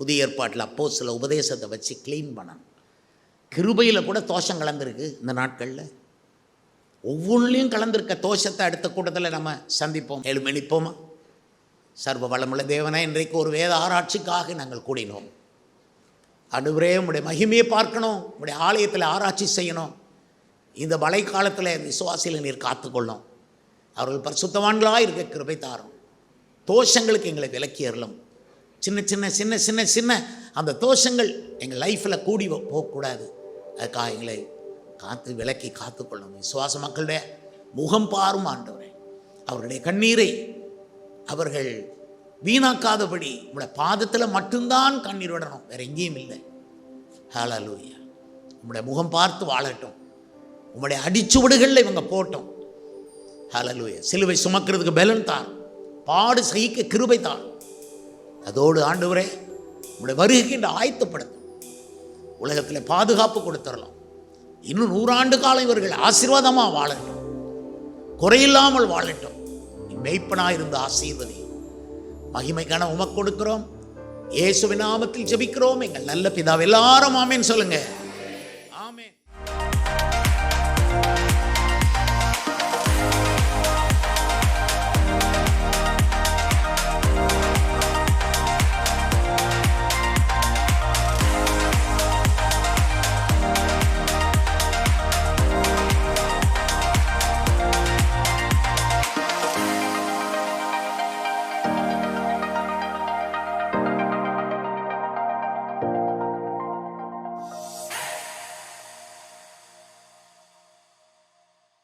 புதிய ஏற்பாட்டில் அப்போ சில உபதேசத்தை வச்சு க்ளீன் பண்ணணும். கிருபையில் கூட தோஷம் கலந்துருக்கு. இந்த நாட்களில் ஒவ்வொன்றிலையும் கலந்துருக்க தோஷத்தை அடுத்த கூட்டத்தில் நம்ம சந்திப்போம். எழுமெளிப்போமா? சர்வ வளமுள்ள தேவனே, இன்றைக்கு ஒரு வேத ஆராய்ச்சிக்காக நாங்கள் கூடினோம். ஆண்டவரே, உம்முடைய மகிமையை பார்க்கணும், உம்முடைய ஆலயத்தில் ஆராய்ச்சி செய்யணும். இந்த மழை காலத்தில் விசுவாசிகளை நீர் காத்துக்கொள்ளும். அவர்கள் பரிசுத்தவான்களாக இருக்க கிருபை தாரும். தோஷங்களுக்கு எங்களை விலக்கி அருளும். சின்ன சின்ன சின்ன சின்ன சின்ன அந்த தோஷங்கள் எங்கள் லைஃப்பில் கூடி போகக்கூடாது. அதுக்காக எங்களை காத்து விலக்கி காத்துக்கொள்ளும். விசுவாச மக்களுடைய முகம் பாரும் ஆண்டவரே. அவருடைய கண்ணீரை அவர்கள் வீணாக்காதபடி உங்களுடைய பாதத்தில் மட்டும்தான் கண்ணீர் விடணும், வேற எங்கேயும் இல்லை. ஹல்லேலூயா. உங்களுடைய முகம் பார்த்து வாழட்டும். உங்களுடைய அடிச்சுவடுகளில் இவங்க போட்டோம். ஹல்லேலூயா. சிலுவை சுமக்கிறதுக்கு பலன் தான், பாடு சகிக்க கிருபை தான். அதோடு ஆண்டவரே, உங்களுடைய வருகைக்கு என்று ஆயத்தப்படுத்தும். உலகத்தில் பாதுகாப்பு கொடுத்துடலாம். இன்னும் 100 ஆண்டு காலம் இவர்கள் ஆசீர்வாதமாக வாழட்டும், குறையில்லாமல் வாழட்டும். மெய்ப்பனாக இருந்த ஆசீர்வதி மகிமைக்கான உமக்கு கொடுக்கிறோம். இயேசுவின் நாமத்தில் ஜெபிக்கிறோம் எங்கள் நல்ல பிதாவே. எல்லாரும் ஆமென் சொல்லுங்க.